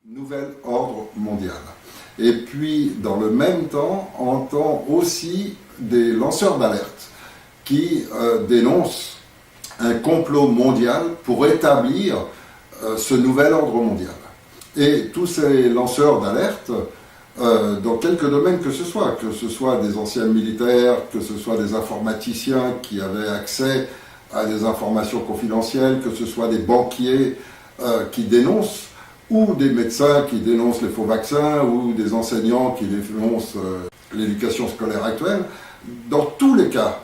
Nouvel ordre mondial. Et puis, dans le même temps, on entend aussi des lanceurs d'alerte qui dénoncent un complot mondial pour établir ce nouvel ordre mondial. Et tous ces lanceurs d'alerte, dans quelques domaines que ce soit des anciens militaires, que ce soit des informaticiens qui avaient accès à des informations confidentielles, que ce soit des banquiers qui dénoncent, ou des médecins qui dénoncent les faux vaccins, ou des enseignants qui dénoncent l'éducation scolaire actuelle. Dans tous les cas,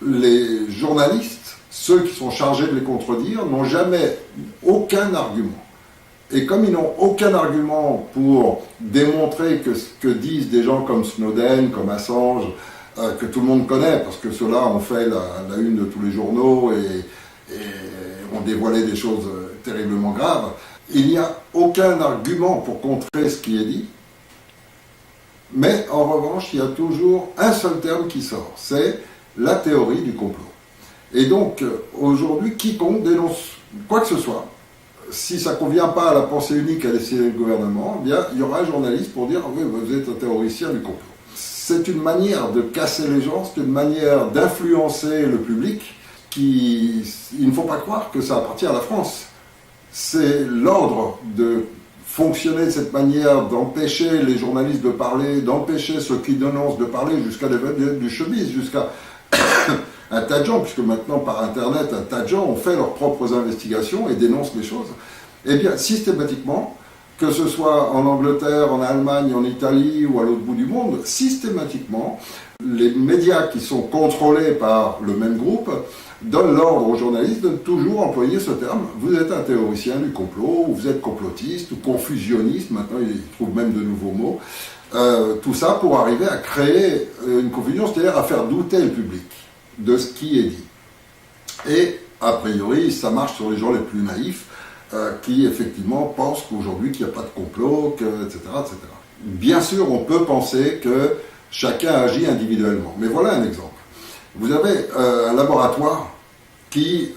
les journalistes, ceux qui sont chargés de les contredire, n'ont jamais aucun argument. Et comme ils n'ont aucun argument pour démontrer que ce que disent des gens comme Snowden, comme Assange, que tout le monde connaît, parce que ceux-là ont fait la une de tous les journaux et ont dévoilé des choses terriblement graves, il n'y a aucun argument pour contrer ce qui est dit, mais en revanche, il y a toujours un seul terme qui sort, c'est la théorie du complot. Et donc, aujourd'hui, quiconque dénonce quoi que ce soit, si ça ne convient pas à la pensée unique à l'essai du gouvernement, eh bien, il y aura un journaliste pour dire « oui, vous êtes un théoricien du complot ». C'est une manière de casser les gens, c'est une manière d'influencer le public il ne faut pas croire que ça appartient à la France. C'est l'ordre de fonctionner de cette manière, d'empêcher les journalistes de parler, d'empêcher ceux qui dénoncent de parler, jusqu'à du showbiz, jusqu'à un tas de gens, puisque maintenant par Internet, un tas de gens ont fait leurs propres investigations et dénoncent les choses. Eh bien, systématiquement, que ce soit en Angleterre, en Allemagne, en Italie ou à l'autre bout du monde, systématiquement, les médias qui sont contrôlés par le même groupe donnent l'ordre aux journalistes de toujours employer ce terme. Vous êtes un théoricien du complot, ou vous êtes complotiste, ou confusionniste, maintenant ils trouvent même de nouveaux mots. Tout ça pour arriver à créer une confusion, c'est-à-dire à faire douter le public de ce qui est dit. Et a priori, ça marche sur les gens les plus naïfs, qui effectivement pensent qu'aujourd'hui qu'il n'y a pas de complot, etc., etc. Bien sûr, on peut penser que chacun agit individuellement, mais voilà un exemple. Vous avez un laboratoire qui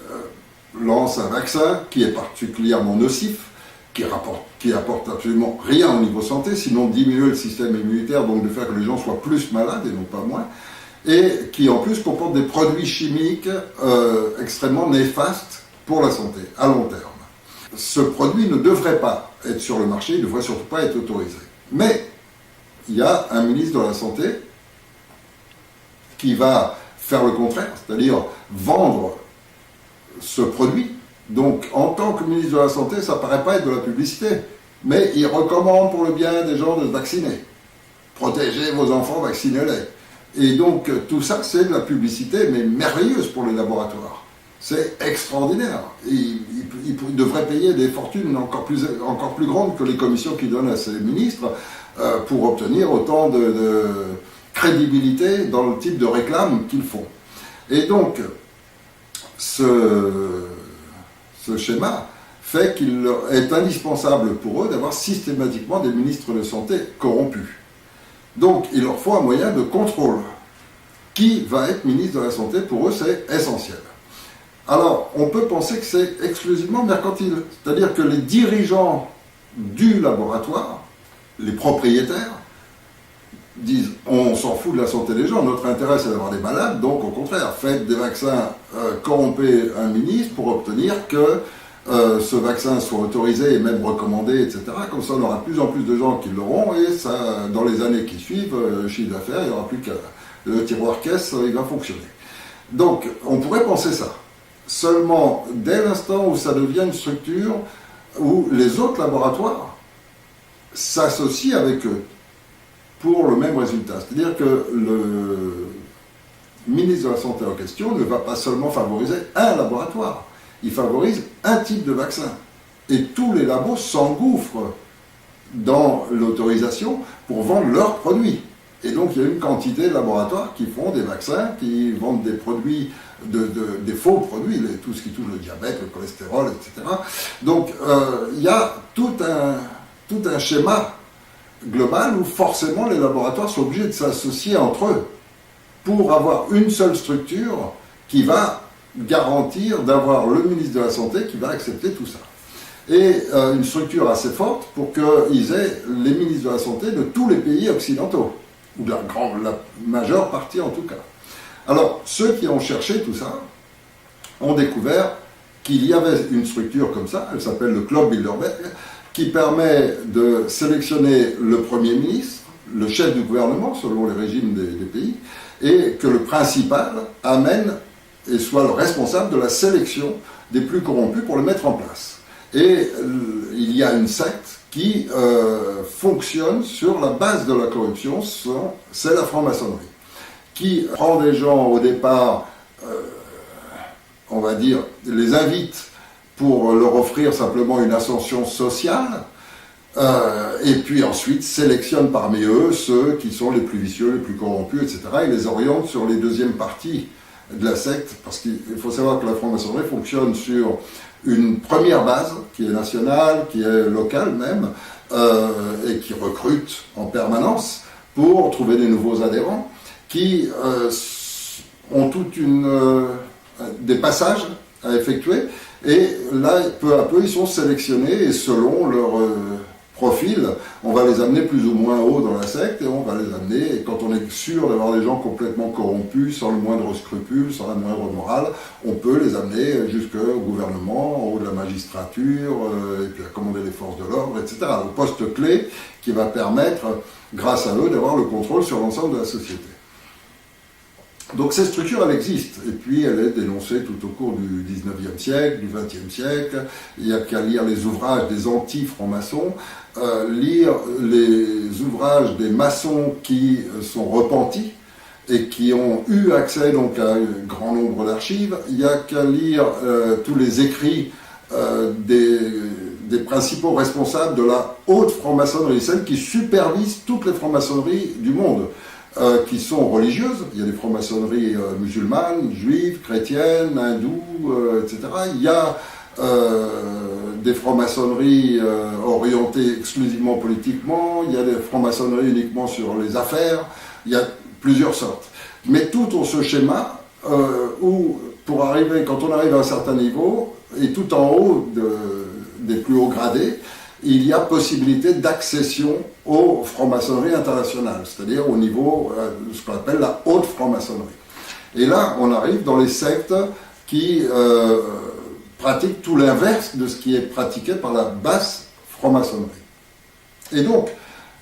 lance un vaccin qui est particulièrement nocif, qui apporte absolument rien au niveau santé, sinon diminuer le système immunitaire, donc de faire que les gens soient plus malades et non pas moins, et qui en plus comporte des produits chimiques extrêmement néfastes pour la santé, à long terme. Ce produit ne devrait pas être sur le marché, il ne devrait surtout pas être autorisé. Mais il y a un ministre de la Santé qui va faire le contraire, c'est-à-dire vendre ce produit. Donc, en tant que ministre de la Santé, ça ne paraît pas être de la publicité, mais il recommande pour le bien des gens de se vacciner. Protégez vos enfants, vaccinez-les. Et donc, tout ça, c'est de la publicité, mais merveilleuse pour les laboratoires. C'est extraordinaire. Ils devraient payer des fortunes encore plus grandes que les commissions qu'ils donnent à ces ministres pour obtenir autant de crédibilité dans le type de réclame qu'ils font. Et donc, ce schéma fait qu'il est indispensable pour eux d'avoir systématiquement des ministres de santé corrompus. Donc il leur faut un moyen de contrôle. Qui va être ministre de la Santé, pour eux, c'est essentiel. Alors, on peut penser que c'est exclusivement mercantile. C'est-à-dire que les dirigeants du laboratoire, les propriétaires, disent on s'en fout de la santé des gens, notre intérêt c'est d'avoir des malades, donc au contraire, faites des vaccins, corrompez un ministre pour obtenir que ce vaccin soit autorisé et même recommandé, etc. Comme ça, on aura de plus en plus de gens qui l'auront et ça, dans les années qui suivent, chiffre d'affaires, il n'y aura plus que le tiroir caisse, il va fonctionner. Donc, on pourrait penser ça. Seulement, dès l'instant où ça devient une structure où les autres laboratoires s'associent avec eux pour le même résultat. C'est-à-dire que le ministre de la Santé en question ne va pas seulement favoriser un laboratoire, il favorise un type de vaccin. Et tous les labos s'engouffrent dans l'autorisation pour vendre leurs produits. Et donc il y a une quantité de laboratoires qui font des vaccins, qui vendent des produits, des faux produits, tout ce qui touche le diabète, le cholestérol, etc. Donc il y a tout un schéma global où forcément les laboratoires sont obligés de s'associer entre eux pour avoir une seule structure qui va garantir d'avoir le ministre de la Santé qui va accepter tout ça. Et une structure assez forte pour qu'ils aient les ministres de la Santé de tous les pays occidentaux, ou de la majeure partie en tout cas. Alors, ceux qui ont cherché tout ça ont découvert qu'il y avait une structure comme ça, elle s'appelle le Club Bilderberg, qui permet de sélectionner le Premier ministre, le chef du gouvernement, selon les régimes des pays, et que le principal amène et soit le responsable de la sélection des plus corrompus pour le mettre en place. Et il y a une secte qui fonctionne sur la base de la corruption, c'est la franc-maçonnerie, qui prend des gens au départ, on va dire, les invite pour leur offrir simplement une ascension sociale, et puis ensuite sélectionne parmi eux ceux qui sont les plus vicieux, les plus corrompus, etc., et les oriente sur les deuxièmes parties de la secte, parce qu'il faut savoir que la franc-maçonnerie fonctionne sur une première base, qui est nationale, qui est locale même, et qui recrute en permanence pour trouver des nouveaux adhérents, qui ont des passages à effectuer, et là, peu à peu, ils sont sélectionnés, et selon leur profil, on va les amener plus ou moins haut dans la secte, et on va les amener, et quand on est sûr d'avoir des gens complètement corrompus, sans le moindre scrupule, sans la moindre morale, on peut les amener jusqu'au gouvernement, en haut de la magistrature, et puis à commander les forces de l'ordre, etc. Le poste clé qui va permettre, grâce à eux, d'avoir le contrôle sur l'ensemble de la société. Donc cette structure, elle existe, et puis elle est dénoncée tout au cours du 19e siècle, du 20e siècle. Il n'y a qu'à lire les ouvrages des anti-francs-maçons, lire les ouvrages des maçons qui sont repentis et qui ont eu accès donc à un grand nombre d'archives. Il n'y a qu'à lire tous les écrits des principaux responsables de la haute franc-maçonnerie, celle qui supervise toutes les francs-maçonneries du monde. Qui sont religieuses, il y a des francs-maçonneries musulmanes, juives, chrétiennes, hindoues, etc. Il y a des francs-maçonneries orientées exclusivement politiquement, il y a des francs-maçonneries uniquement sur les affaires, il y a plusieurs sortes. Mais tout ont ce schéma où, quand on arrive à un certain niveau, et tout en haut des plus hauts gradés, il y a possibilité d'accession aux francs-maçonneries internationales, c'est-à-dire au niveau de ce qu'on appelle la haute franc-maçonnerie. Et là, on arrive dans les sectes qui pratiquent tout l'inverse de ce qui est pratiqué par la basse franc-maçonnerie. Et donc,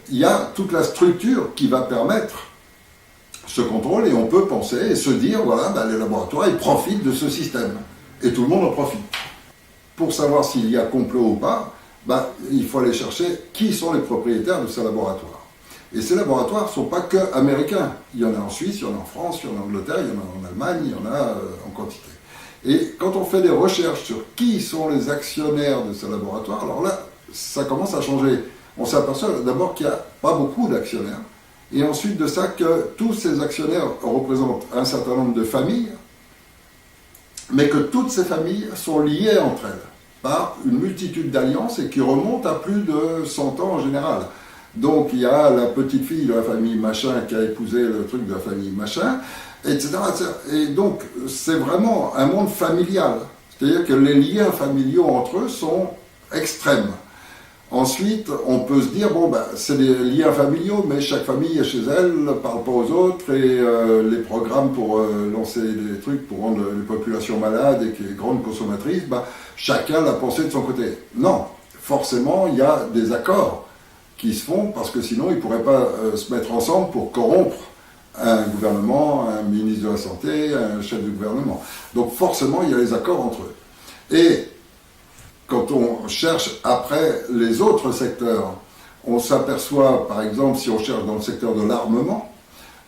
il y a toute la structure qui va permettre ce contrôle, et on peut penser et se dire, voilà, les laboratoires, ils profitent de ce système, et tout le monde en profite. Pour savoir s'il y a complot ou pas, il faut aller chercher qui sont les propriétaires de ces laboratoires. Et ces laboratoires ne sont pas que américains. Il y en a en Suisse, il y en a en France, il y en a en Angleterre, il y en a en Allemagne, il y en a en quantité. Et quand on fait des recherches sur qui sont les actionnaires de ces laboratoires, alors là, ça commence à changer. On s'aperçoit d'abord qu'il n'y a pas beaucoup d'actionnaires, et ensuite de ça que tous ces actionnaires représentent un certain nombre de familles, mais que toutes ces familles sont liées entre elles par une multitude d'alliances et qui remontent à plus de 100 ans en général. Donc il y a la petite fille de la famille machin qui a épousé le truc de la famille machin, etc. etc. Et donc c'est vraiment un monde familial. C'est-à-dire que les liens familiaux entre eux sont extrêmes. Ensuite, on peut se dire, bon, ben, c'est des liens familiaux, mais chaque famille est chez elle, ne parle pas aux autres, et les programmes pour lancer des trucs pour rendre les populations malades et qui est grande consommatrice, ben, chacun l'a pensé de son côté. Non, forcément, il y a des accords qui se font, parce que sinon, ils ne pourraient pas se mettre ensemble pour corrompre un gouvernement, un ministre de la Santé, un chef de gouvernement. Donc forcément, il y a les accords entre eux. Et quand on cherche après les autres secteurs, on s'aperçoit, par exemple, si on cherche dans le secteur de l'armement,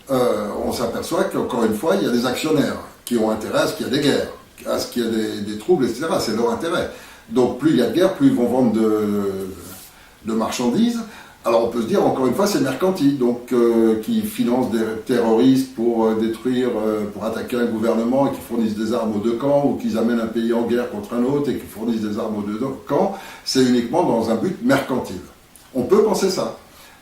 on s'aperçoit qu'encore une fois, il y a des actionnaires qui ont intérêt à ce qu'il y ait des guerres, à ce qu'il y ait des troubles, etc. C'est leur intérêt. Donc plus il y a de guerres, plus ils vont vendre de marchandises. Alors on peut se dire, encore une fois, c'est mercantile, donc qui financent des terroristes pour détruire, pour attaquer un gouvernement et qui fournissent des armes aux deux camps, ou qu'ils amènent un pays en guerre contre un autre et qui fournissent des armes aux deux camps, c'est uniquement dans un but mercantile. On peut penser ça.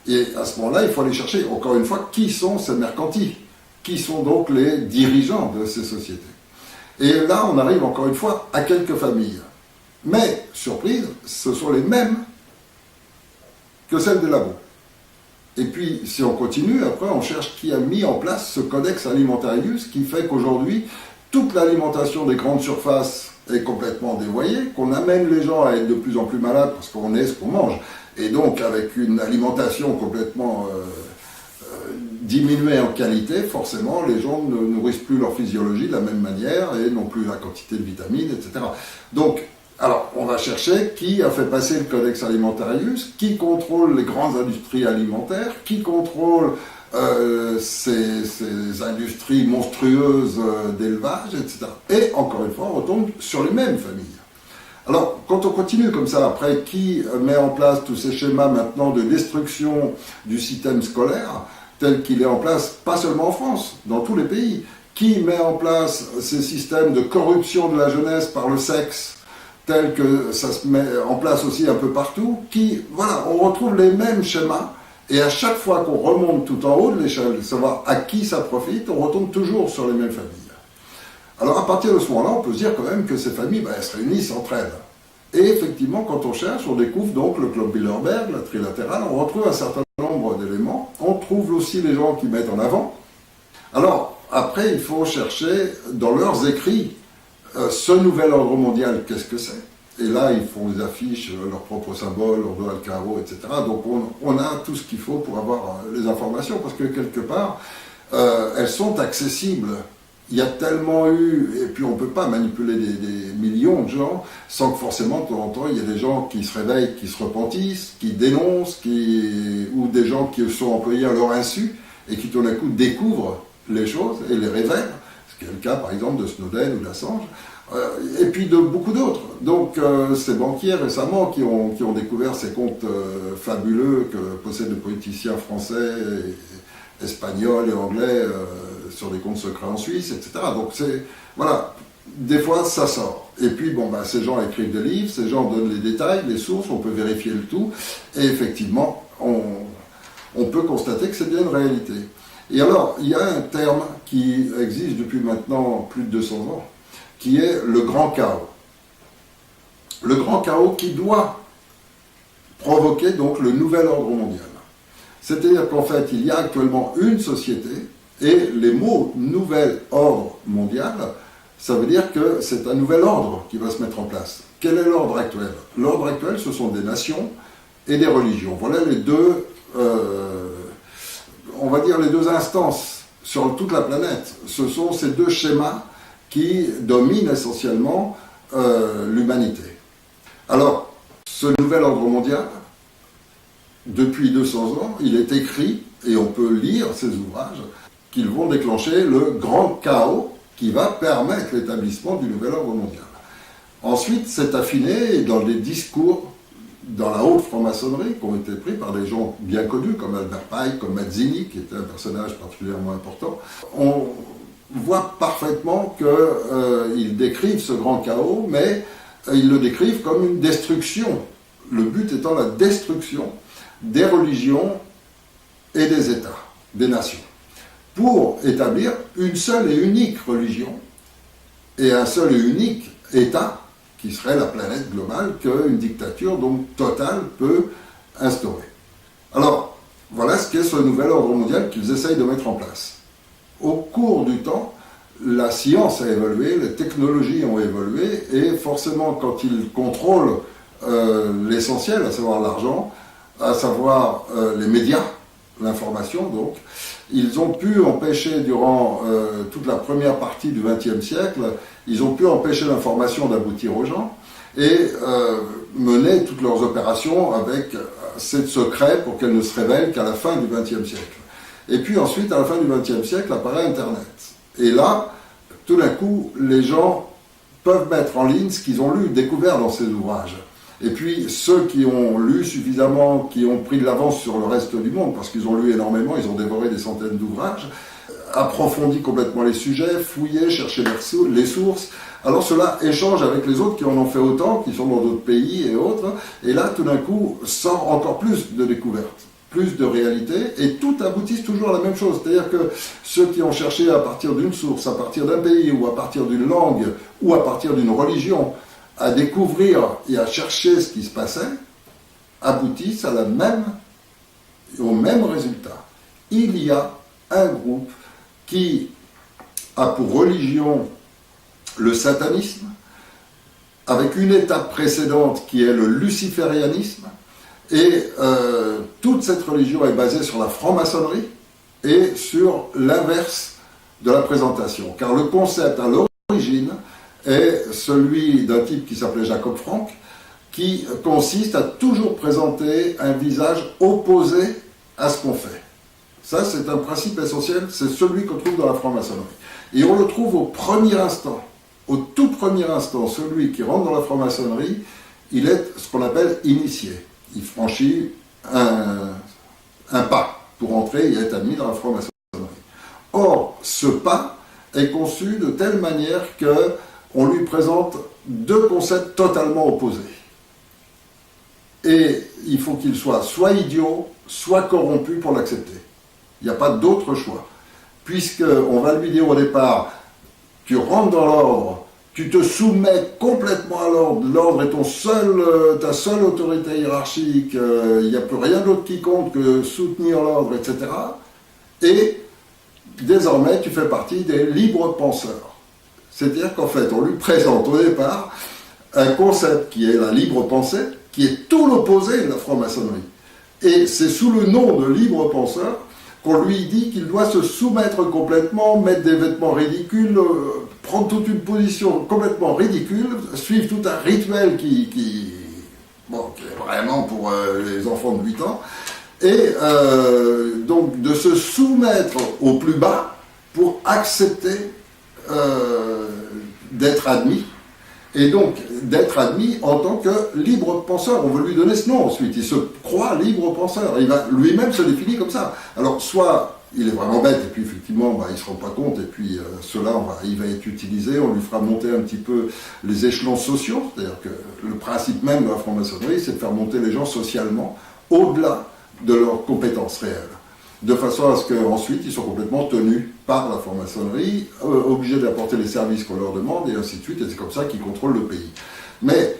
Et à ce moment-là, il faut aller chercher, encore une fois, qui sont ces mercantiles, qui sont donc les dirigeants de ces sociétés. Et là, on arrive encore une fois à quelques familles. Mais, surprise, ce sont les mêmes que celle des labos. Et puis, si on continue, après, on cherche qui a mis en place ce codex alimentarius qui fait qu'aujourd'hui, toute l'alimentation des grandes surfaces est complètement dévoyée, qu'on amène les gens à être de plus en plus malades parce qu'on est ce qu'on mange. Et donc, avec une alimentation complètement diminuée en qualité, forcément, les gens ne nourrissent plus leur physiologie de la même manière et n'ont plus la quantité de vitamines, etc. Donc, alors, on va chercher qui a fait passer le Codex Alimentarius, qui contrôle les grandes industries alimentaires, qui contrôle ces industries monstrueuses d'élevage, etc. Et encore une fois, on retombe sur les mêmes familles. Alors, quand on continue comme ça, après, qui met en place tous ces schémas maintenant de destruction du système scolaire, tel qu'il est en place, pas seulement en France, dans tous les pays, qui met en place ces systèmes de corruption de la jeunesse par le sexe, tel que ça se met en place aussi un peu partout, voilà, on retrouve les mêmes schémas, et à chaque fois qu'on remonte tout en haut de l'échelle, de savoir à qui ça profite, on retombe toujours sur les mêmes familles. Alors à partir de ce moment-là, on peut se dire quand même que ces familles, elles se réunissent entre elles. Et effectivement, quand on cherche, on découvre donc le club Bilderberg, la trilatérale, on retrouve un certain nombre d'éléments, on trouve aussi les gens qui mettent en avant. Alors, après, il faut chercher dans leurs écrits, ce nouvel ordre mondial, qu'est-ce que c'est? Et là, ils font des affiches, leurs propres symboles, leur doigt le carreau, etc. Donc on a tout ce qu'il faut pour avoir les informations, parce que quelque part, elles sont accessibles. Il y a tellement eu, et puis on ne peut pas manipuler des millions de gens, sans que forcément, de temps en temps, il y ait des gens qui se réveillent, qui se repentissent, qui dénoncent, ou des gens qui sont employés à leur insu, et qui tout d'un coup découvrent les choses et les révèlent. Ce qui est le cas, par exemple, de Snowden ou d'Assange, et puis de beaucoup d'autres. Donc, ces banquiers récemment qui ont découvert ces comptes fabuleux que possèdent les politiciens français, espagnols et anglais sur des comptes secrets en Suisse, etc. Donc, voilà, des fois, ça sort. Et puis, ces gens écrivent des livres, ces gens donnent les détails, les sources, on peut vérifier le tout, et effectivement, on peut constater que c'est bien une réalité. Et alors, il y a un terme qui existe depuis maintenant plus de 200 ans, qui est le grand chaos. Le grand chaos qui doit provoquer donc le nouvel ordre mondial. C'est-à-dire qu'en fait, il y a actuellement une société, et les mots nouvel ordre mondial, ça veut dire que c'est un nouvel ordre qui va se mettre en place. Quel est l'ordre actuel? L'ordre actuel, ce sont des nations et des religions. Voilà les deux... on va dire les deux instances sur toute la planète. Ce sont ces deux schémas qui dominent essentiellement l'humanité. Alors, ce nouvel ordre mondial, depuis 200 ans, il est écrit, et on peut lire ces ouvrages, qu'ils vont déclencher le grand chaos qui va permettre l'établissement du nouvel ordre mondial. Ensuite, c'est affiné dans des discours dans la haute franc-maçonnerie, qui ont été pris par des gens bien connus, comme Albert Pike, comme Mazzini, qui était un personnage particulièrement important. voient parfaitement qu'ils décrivent ce grand chaos, mais ils le décrivent comme une destruction. Le but étant la destruction des religions et des États, des nations, pour établir une seule et unique religion et un seul et unique État, qui serait la planète globale qu'une dictature donc totale peut instaurer. Alors, voilà ce qu'est ce nouvel ordre mondial qu'ils essayent de mettre en place. Au cours du temps, la science a évolué, les technologies ont évolué, et forcément, quand ils contrôlent l'essentiel, à savoir l'argent, à savoir les médias, l'information donc, ils ont pu empêcher durant toute la première partie du XXe siècle, ils ont pu empêcher l'information d'aboutir aux gens et mener toutes leurs opérations avec assez de secret pour qu'elles ne se révèlent qu'à la fin du XXe siècle. Et puis ensuite, à la fin du XXe siècle, apparaît Internet. Et là, tout d'un coup, les gens peuvent mettre en ligne ce qu'ils ont lu, découvert dans ces ouvrages. Et puis, ceux qui ont lu suffisamment, qui ont pris de l'avance sur le reste du monde, parce qu'ils ont lu énormément, ils ont dévoré des centaines d'ouvrages, approfondi complètement les sujets, fouillé, cherché les sources. Alors cela échange avec les autres qui en ont fait autant, qui sont dans d'autres pays et autres, et là, tout d'un coup, sort encore plus de découvertes, plus de réalités, et tout aboutissent toujours à la même chose. C'est-à-dire que ceux qui ont cherché à partir d'une source, à partir d'un pays, ou à partir d'une langue, ou à partir d'une religion, à découvrir et à chercher ce qui se passait, aboutissent au même résultat. Il y a un groupe qui a pour religion le satanisme, avec une étape précédente qui est le luciférianisme, et toute cette religion est basée sur la franc-maçonnerie et sur l'inverse de la présentation. Car le concept à l'origine est celui d'un type qui s'appelait Jacob Frank, qui consiste à toujours présenter un visage opposé à ce qu'on fait. Ça, c'est un principe essentiel, c'est celui qu'on trouve dans la franc-maçonnerie. Et on le trouve au premier instant, au tout premier instant, celui qui rentre dans la franc-maçonnerie, il est ce qu'on appelle initié. Il franchit un pas pour entrer et être admis dans la franc-maçonnerie. Or, ce pas est conçu de telle manière qu'on lui présente deux concepts totalement opposés. Et il faut qu'il soit idiot, soit corrompu pour l'accepter. Il n'y a pas d'autre choix. Puisqu'on va lui dire au départ, tu rentres dans l'ordre, tu te soumets complètement à l'ordre, l'ordre est ta seule autorité hiérarchique, il n'y a plus rien d'autre qui compte que soutenir l'ordre, etc. Et désormais, tu fais partie des libres penseurs. C'est-à-dire qu'en fait, on lui présente au départ un concept qui est la libre pensée, qui est tout l'opposé de la franc-maçonnerie. Et c'est sous le nom de libre penseur qu'on lui dit qu'il doit se soumettre complètement, mettre des vêtements ridicules, prendre toute une position complètement ridicule, suivre tout un rituel qui est vraiment pour les enfants de 8 ans, et donc de se soumettre au plus bas pour accepter d'être admis, et donc d'être admis en tant que libre penseur. On veut lui donner ce nom ensuite, il se croit libre penseur, il va lui-même se définir comme ça. Alors soit il est vraiment bête, et puis effectivement il ne se rend pas compte, et puis il va être utilisé, on lui fera monter un petit peu les échelons sociaux, c'est-à-dire que le principe même de la franc-maçonnerie, c'est de faire monter les gens socialement au-delà de leurs compétences réelles, de façon à ce qu'ensuite ils soient complètement tenus par la franc-maçonnerie, obligés d'apporter les services qu'on leur demande, et ainsi de suite, et c'est comme ça qu'ils contrôlent le pays. Mais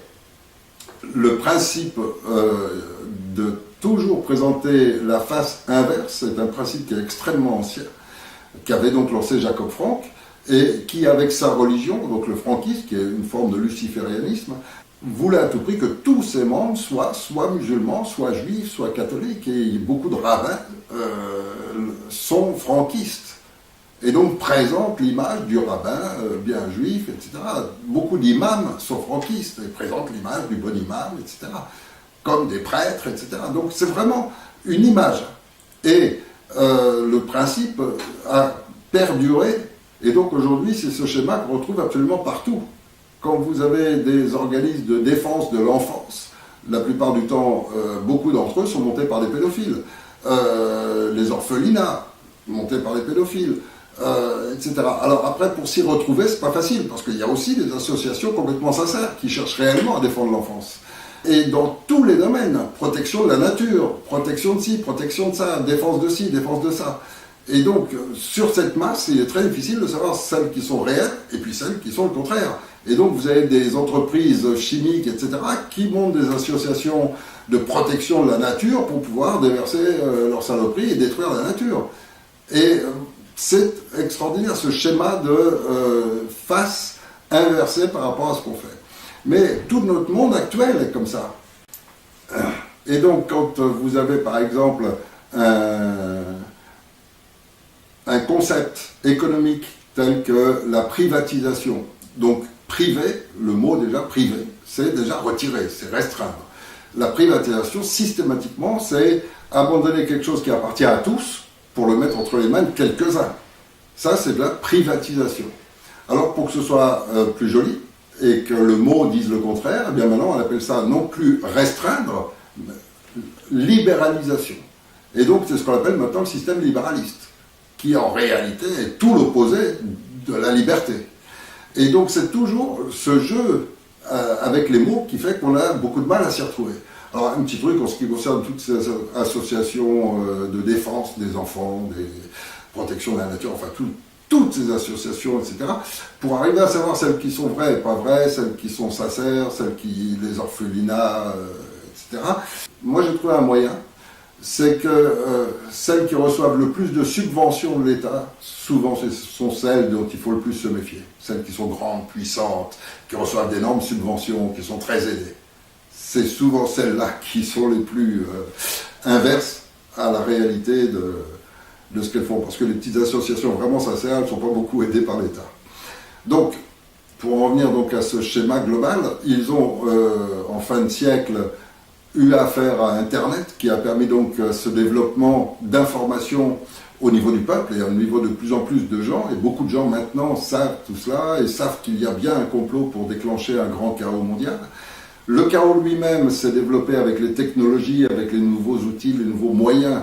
le principe de toujours présenter la face inverse, c'est un principe qui est extrêmement ancien, qu'avait donc lancé Jacob Frank, et qui, avec sa religion, donc le franquisme, qui est une forme de luciférianisme, voulait à tout prix que tous ses membres soient musulmans, soit juifs, soit catholiques, et beaucoup de rabbins sont franquistes, et donc présentent l'image du rabbin bien juif, etc. Beaucoup d'imams sont franquistes, et présentent l'image du bon imam, etc., comme des prêtres, etc. Donc c'est vraiment une image. Et le principe a perduré, et donc aujourd'hui c'est ce schéma qu'on retrouve absolument partout. Quand vous avez des organismes de défense de l'enfance, la plupart du temps, beaucoup d'entre eux sont montés par des pédophiles. Les orphelinats, montés par des pédophiles. etc. Alors après, pour s'y retrouver, c'est pas facile, parce qu'il y a aussi des associations complètement sincères qui cherchent réellement à défendre l'enfance. Et dans tous les domaines, protection de la nature, protection de ci, protection de ça, défense de ci, défense de ça. Et donc, sur cette masse, il est très difficile de savoir celles qui sont réelles et puis celles qui sont le contraire. Et donc, vous avez des entreprises chimiques, etc., qui montent des associations de protection de la nature pour pouvoir déverser leurs saloperies et détruire la nature. Et c'est extraordinaire, ce schéma de face inversée par rapport à ce qu'on fait. Mais tout notre monde actuel est comme ça. Et donc, quand vous avez, par exemple, un concept économique tel que la privatisation, donc privé, le mot déjà privé, c'est déjà retirer, c'est restreindre. La privatisation, systématiquement, c'est abandonner quelque chose qui appartient à tous pour le mettre entre les mains de quelques-uns. Ça, c'est de la privatisation. Alors, pour que ce soit plus joli, et que le mot dise le contraire, eh bien maintenant, on appelle ça non plus restreindre, mais libéralisation. Et donc, c'est ce qu'on appelle maintenant le système libéraliste, qui en réalité est tout l'opposé de la liberté. Et donc, c'est toujours ce jeu avec les mots qui fait qu'on a beaucoup de mal à s'y retrouver. Alors, un petit truc en ce qui concerne toutes ces associations de défense des enfants, des protections de la nature, enfin toutes ces associations, etc., pour arriver à savoir celles qui sont vraies et pas vraies, celles qui sont sincères, celles qui, les orphelinats, etc. Moi, j'ai trouvé un moyen, c'est que celles qui reçoivent le plus de subventions de l'État, souvent ce sont celles dont il faut le plus se méfier. Celles qui sont grandes, puissantes, qui reçoivent d'énormes subventions, qui sont très aidées. C'est souvent celles-là qui sont les plus inverses à la réalité de ce qu'elles font. Parce que les petites associations vraiment sincères, elles ne sont pas beaucoup aidées par l'État. Donc, pour en revenir donc à ce schéma global, ils ont, en fin de siècle, eu affaire à Internet, qui a permis donc ce développement d'informations au niveau du peuple et au niveau de plus en plus de gens. Et beaucoup de gens maintenant savent tout cela et savent qu'il y a bien un complot pour déclencher un grand chaos mondial. Le chaos lui-même s'est développé avec les technologies, avec les nouveaux outils, les nouveaux moyens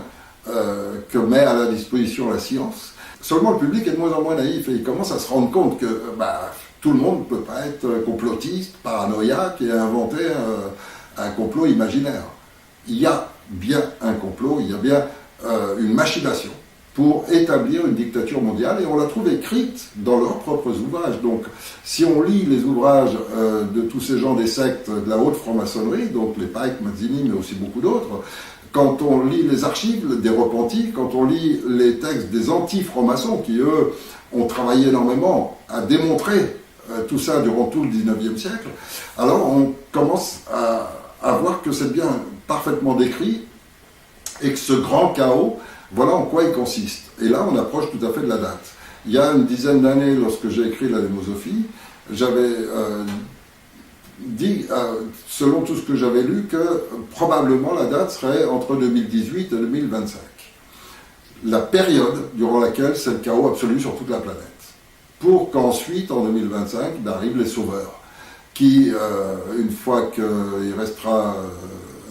que met à la disposition la science. Seulement le public est de moins en moins naïf et il commence à se rendre compte que tout le monde ne peut pas être complotiste, paranoïaque et inventer un complot imaginaire. Il y a bien un complot, il y a bien une machination pour établir une dictature mondiale et on la trouve écrite dans leurs propres ouvrages. Donc si on lit les ouvrages de tous ces gens des sectes de la haute franc-maçonnerie, donc les Pike, Mazzini, mais aussi beaucoup d'autres, quand on lit les archives des repentis, quand on lit les textes des anti-francs-maçons qui, eux, ont travaillé énormément à démontrer tout ça durant tout le 19e siècle, alors on commence à voir que c'est bien parfaitement décrit et que ce grand chaos, voilà en quoi il consiste. Et là, on approche tout à fait de la date. Il y a une dizaine d'années, lorsque j'ai écrit la démosophie, j'avais dit, selon tout ce que j'avais lu, que probablement la date serait entre 2018 et 2025. La période durant laquelle c'est le chaos absolu sur toute la planète. Pour qu'ensuite, en 2025, arrivent les sauveurs, qui, une fois qu'il restera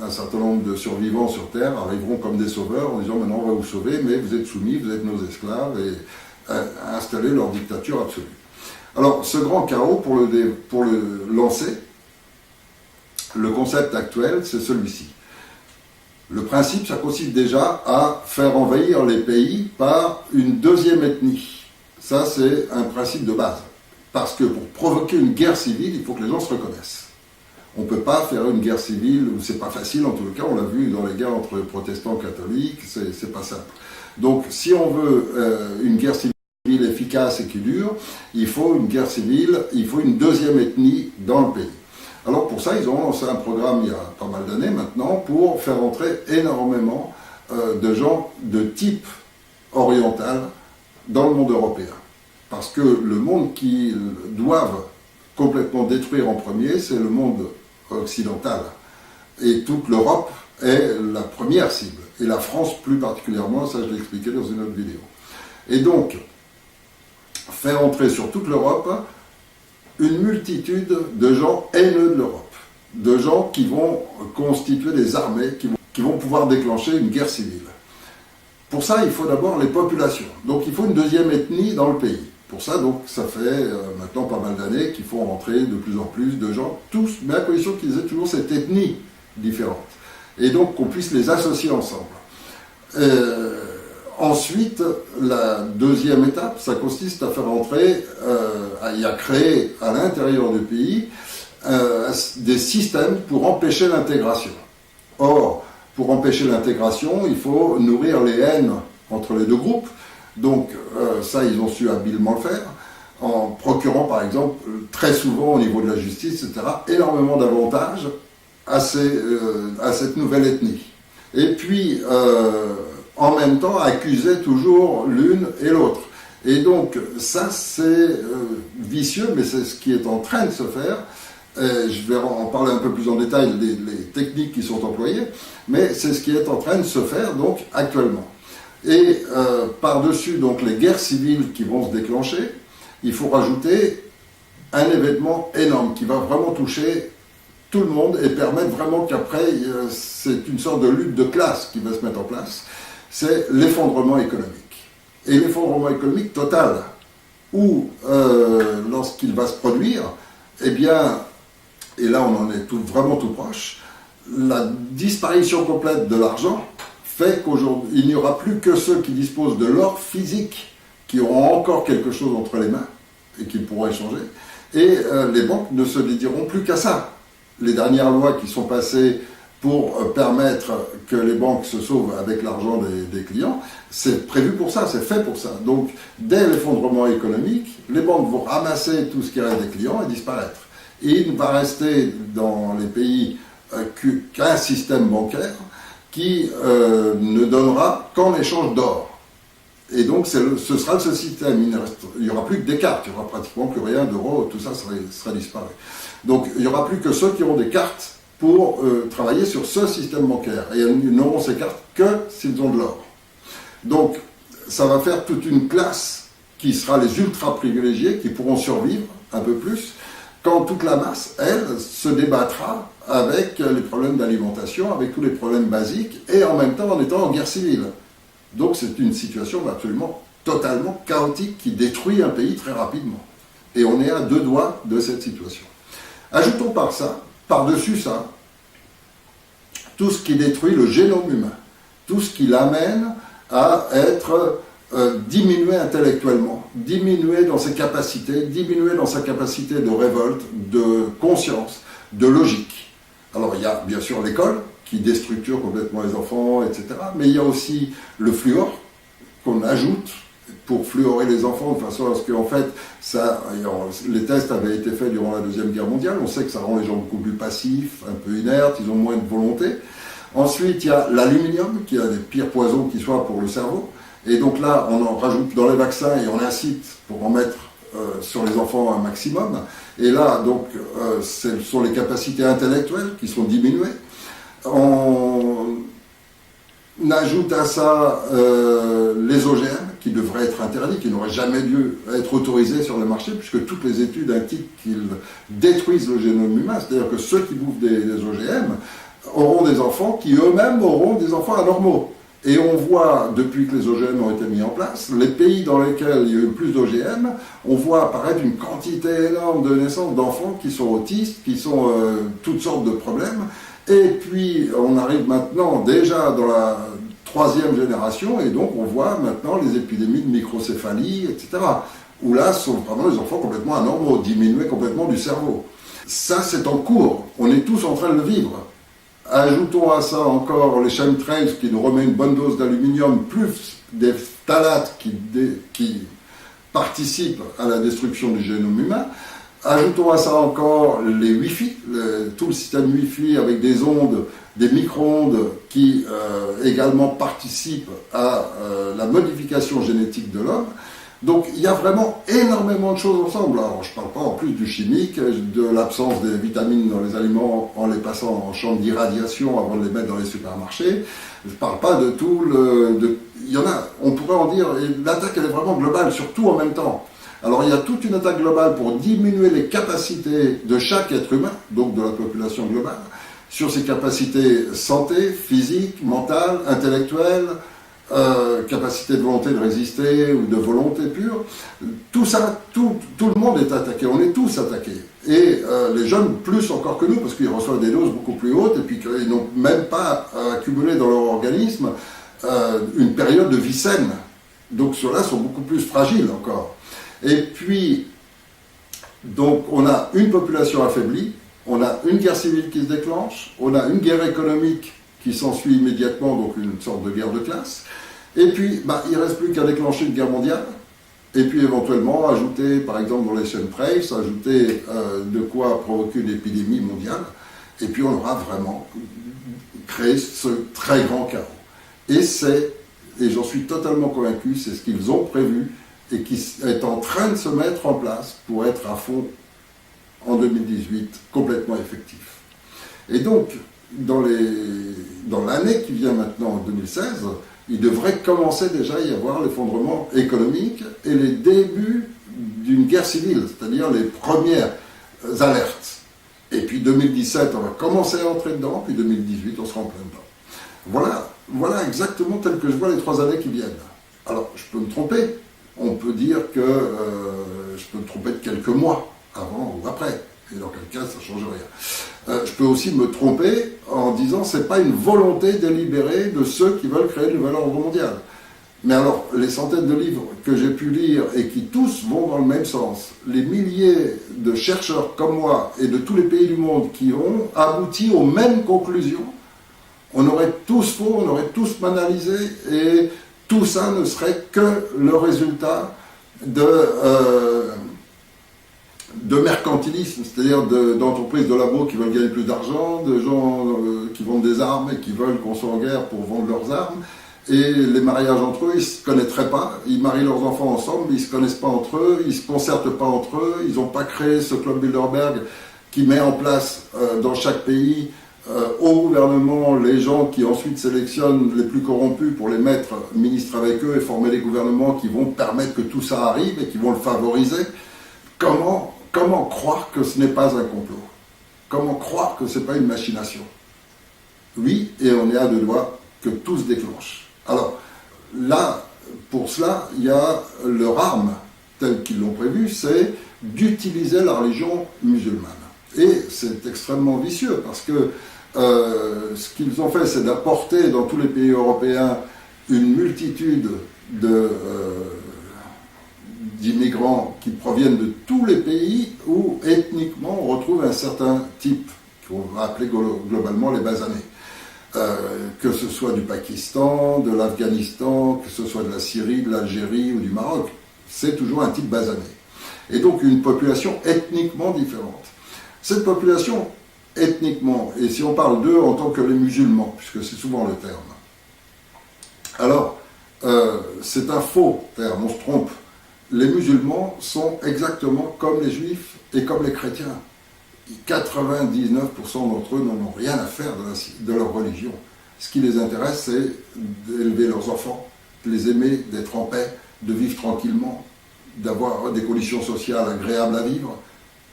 un certain nombre de survivants sur Terre, arriveront comme des sauveurs en disant « maintenant on va vous sauver, mais vous êtes soumis, vous êtes nos esclaves » et installer leur dictature absolue. Alors, ce grand chaos, pour le lancer, le concept actuel, c'est celui-ci. Le principe, ça consiste déjà à faire envahir les pays par une deuxième ethnie. Ça, c'est un principe de base. Parce que pour provoquer une guerre civile, il faut que les gens se reconnaissent. On ne peut pas faire une guerre civile, c'est pas facile en tout cas, on l'a vu dans les guerres entre protestants et catholiques, c'est pas simple. Donc, si on veut une guerre civile efficace et qui dure, il faut une guerre civile, il faut une deuxième ethnie dans le pays. Alors pour ça, ils ont lancé un programme il y a pas mal d'années maintenant pour faire entrer énormément de gens de type oriental dans le monde européen. Parce que le monde qu'ils doivent complètement détruire en premier, c'est le monde occidental. Et toute l'Europe est la première cible. Et la France plus particulièrement, ça je l'ai expliqué dans une autre vidéo. Et donc, faire entrer sur toute l'Europe une multitude de gens haineux de l'Europe, de gens qui vont constituer des armées, qui vont pouvoir déclencher une guerre civile. Pour ça, il faut d'abord les populations. Donc il faut une deuxième ethnie dans le pays. Pour ça, donc, ça fait maintenant pas mal d'années qu'il faut rentrer de plus en plus de gens, tous, mais à condition qu'ils aient toujours cette ethnie différente. Et donc qu'on puisse les associer ensemble. Ensuite, la deuxième étape, ça consiste à faire entrer, à créer à l'intérieur du pays des systèmes pour empêcher l'intégration. Or, pour empêcher l'intégration, il faut nourrir les haines entre les deux groupes. Donc ça, ils ont su habilement le faire, en procurant par exemple, très souvent au niveau de la justice, etc., énormément d'avantages à cette nouvelle ethnie. Et puis, en même temps, accuser toujours l'une et l'autre. Et donc, ça, c'est vicieux, mais c'est ce qui est en train de se faire. Je vais en parler un peu plus en détail, les techniques qui sont employées, mais c'est ce qui est en train de se faire, donc, actuellement. Et par-dessus donc les guerres civiles qui vont se déclencher, il faut rajouter un événement énorme qui va vraiment toucher tout le monde et permettre vraiment qu'après, c'est une sorte de lutte de classe qui va se mettre en place. C'est l'effondrement économique. Et l'effondrement économique total, où lorsqu'il va se produire, eh bien, et là on en est vraiment tout proche, la disparition complète de l'argent fait qu'aujourd'hui, il n'y aura plus que ceux qui disposent de l'or physique qui auront encore quelque chose entre les mains et qui pourront échanger. Et les banques ne se dédieront plus qu'à ça. Les dernières lois qui sont passées pour permettre que les banques se sauvent avec l'argent des clients, c'est prévu pour ça, c'est fait pour ça. Donc, dès l'effondrement économique, les banques vont ramasser tout ce qui reste des clients et disparaître. Et il ne va rester dans les pays qu'un système bancaire qui ne donnera qu'en échange d'or. Et donc ce sera ce système, il n'y aura plus que des cartes, il n'y aura pratiquement plus rien d'euros, tout ça sera disparu. Donc il n'y aura plus que ceux qui auront des cartes pour travailler sur ce système bancaire. Et ils n'auront ces cartes que s'ils ont de l'or. Donc ça va faire toute une classe qui sera les ultra privilégiés, qui pourront survivre un peu plus, quand toute la masse, elle, se débattra avec les problèmes d'alimentation, avec tous les problèmes basiques, et en même temps en étant en guerre civile. Donc c'est une situation absolument, totalement chaotique qui détruit un pays très rapidement. Et on est à 2 doigts de cette situation. Ajoutons par-dessus ça, tout ce qui détruit le génome humain, tout ce qui l'amène à être diminué intellectuellement, diminué dans ses capacités, diminué dans sa capacité de révolte, de conscience, de logique. Alors il y a bien sûr l'école qui déstructure complètement les enfants, etc. Mais il y a aussi le fluor qu'on ajoute pour fluorer les enfants de façon à ce qu'en fait, les tests avaient été faits durant la Deuxième Guerre mondiale, on sait que ça rend les gens beaucoup plus passifs, un peu inertes, ils ont moins de volonté. Ensuite, il y a l'aluminium, qui est un des pires poisons qui soit pour le cerveau. Et donc là, on en rajoute dans les vaccins et on incite pour en mettre sur les enfants un maximum. Et là, donc, ce sont les capacités intellectuelles qui sont diminuées. On ajoute à ça les OGM, qui devraient être interdits, qui n'auraient jamais dû être autorisés sur le marché, puisque toutes les études indiquent qu'ils détruisent le génome humain. C'est-à-dire que ceux qui bouffent des OGM auront des enfants qui eux-mêmes auront des enfants anormaux. Et on voit, depuis que les OGM ont été mis en place, les pays dans lesquels il y a eu plus d'OGM, on voit apparaître une quantité énorme de naissances d'enfants qui sont autistes, qui sont toutes sortes de problèmes. Et puis, on arrive maintenant déjà dans la 3e génération, et donc on voit maintenant les épidémies de microcéphalie, etc. Où là, ce sont vraiment des enfants complètement anormaux, diminués complètement du cerveau. Ça, c'est en cours. On est tous en train de le vivre. Ajoutons à ça encore les chemtrails qui nous remet une bonne dose d'aluminium, plus des phtalates qui participent à la destruction du génome humain. Ajoutons à ça encore les Wi-Fi, tout le système Wi-Fi avec des ondes, des micro-ondes qui également participent à la modification génétique de l'homme. Donc il y a vraiment énormément de choses ensemble. Alors je ne parle pas en plus du chimique, de l'absence des vitamines dans les aliments en les passant en chambre d'irradiation avant de les mettre dans les supermarchés. Je ne parle pas de tout il y en a, on pourrait en dire, l'attaque elle est vraiment globale sur tout en même temps. Alors il y a toute une attaque globale pour diminuer les capacités de chaque être humain, donc de la population globale, sur ses capacités santé, physique, mentale, intellectuelle, capacité de volonté de résister ou de volonté pure. Tout ça, tout le monde est attaqué, on est tous attaqués. Et les jeunes plus encore que nous, parce qu'ils reçoivent des doses beaucoup plus hautes et puis qu'ils n'ont même pas accumulé dans leur organisme une période de vie saine. Donc ceux-là sont beaucoup plus fragiles encore. Et puis, donc on a une population affaiblie, on a une guerre civile qui se déclenche, on a une guerre économique qui s'ensuit immédiatement, donc une sorte de guerre de classe. Et puis, il ne reste plus qu'à déclencher une guerre mondiale, et puis éventuellement ajouter, par exemple dans les chemtrails, ajouter de quoi provoquer une épidémie mondiale, et puis on aura vraiment créé ce très grand chaos. Et j'en suis totalement convaincu, c'est ce qu'ils ont prévu, et qui est en train de se mettre en place pour être à fond en 2018, complètement effectif. Et donc, dans l'année qui vient maintenant, en 2016, il devrait commencer déjà à y avoir l'effondrement économique et les débuts d'une guerre civile, c'est-à-dire les premières alertes. Et puis 2017, on va commencer à entrer dedans, puis 2018, on sera en plein dedans. Voilà exactement tel que je vois les 3 années qui viennent. Alors, je peux me tromper. On peut dire que je peux me tromper de quelques mois, avant ou après. Et dans quel cas, ça ne change rien. Je peux aussi me tromper en disant que ce n'est pas une volonté délibérée de ceux qui veulent créer le nouvel ordre mondial. Mais alors, les centaines de livres que j'ai pu lire et qui tous vont dans le même sens, les milliers de chercheurs comme moi et de tous les pays du monde qui ont abouti aux mêmes conclusions, on aurait tous faux, on aurait tous banalisé, et tout ça ne serait que le résultat de mercantilisme, c'est-à-dire d'entreprises de labo qui veulent gagner plus d'argent, de gens qui vendent des armes et qui veulent qu'on soit en guerre pour vendre leurs armes. Et les mariages entre eux, ils ne se connaîtraient pas, ils marient leurs enfants ensemble, ils ne se connaissent pas entre eux, ils ne se concertent pas entre eux, ils n'ont pas créé ce club Bilderberg qui met en place dans chaque pays au gouvernement les gens qui ensuite sélectionnent les plus corrompus pour les mettre ministres avec eux et former les gouvernements qui vont permettre que tout ça arrive et qui vont le favoriser. Comment croire que ce n'est pas un complot? Comment croire que ce n'est pas une machination? Oui, et on est à 2 doigts que tout se déclenche. Alors, là, pour cela, il y a leur arme, telle qu'ils l'ont prévu, c'est d'utiliser la religion musulmane. Et c'est extrêmement vicieux, parce que ce qu'ils ont fait, c'est d'apporter dans tous les pays européens une multitude d'immigrants qui proviennent de tous les pays où, ethniquement, on retrouve un certain type, qu'on va appeler globalement les basanés. Que ce soit du Pakistan, de l'Afghanistan, que ce soit de la Syrie, de l'Algérie ou du Maroc, c'est toujours un type basané. Et donc une population ethniquement différente. Cette population ethniquement, et si on parle d'eux en tant que les musulmans, puisque c'est souvent le terme, alors c'est un faux terme, on se trompe. Les musulmans sont exactement comme les juifs et comme les chrétiens. 99% d'entre eux n'en ont rien à faire de leur religion. Ce qui les intéresse, c'est d'élever leurs enfants, de les aimer, d'être en paix, de vivre tranquillement, d'avoir des conditions sociales agréables à vivre.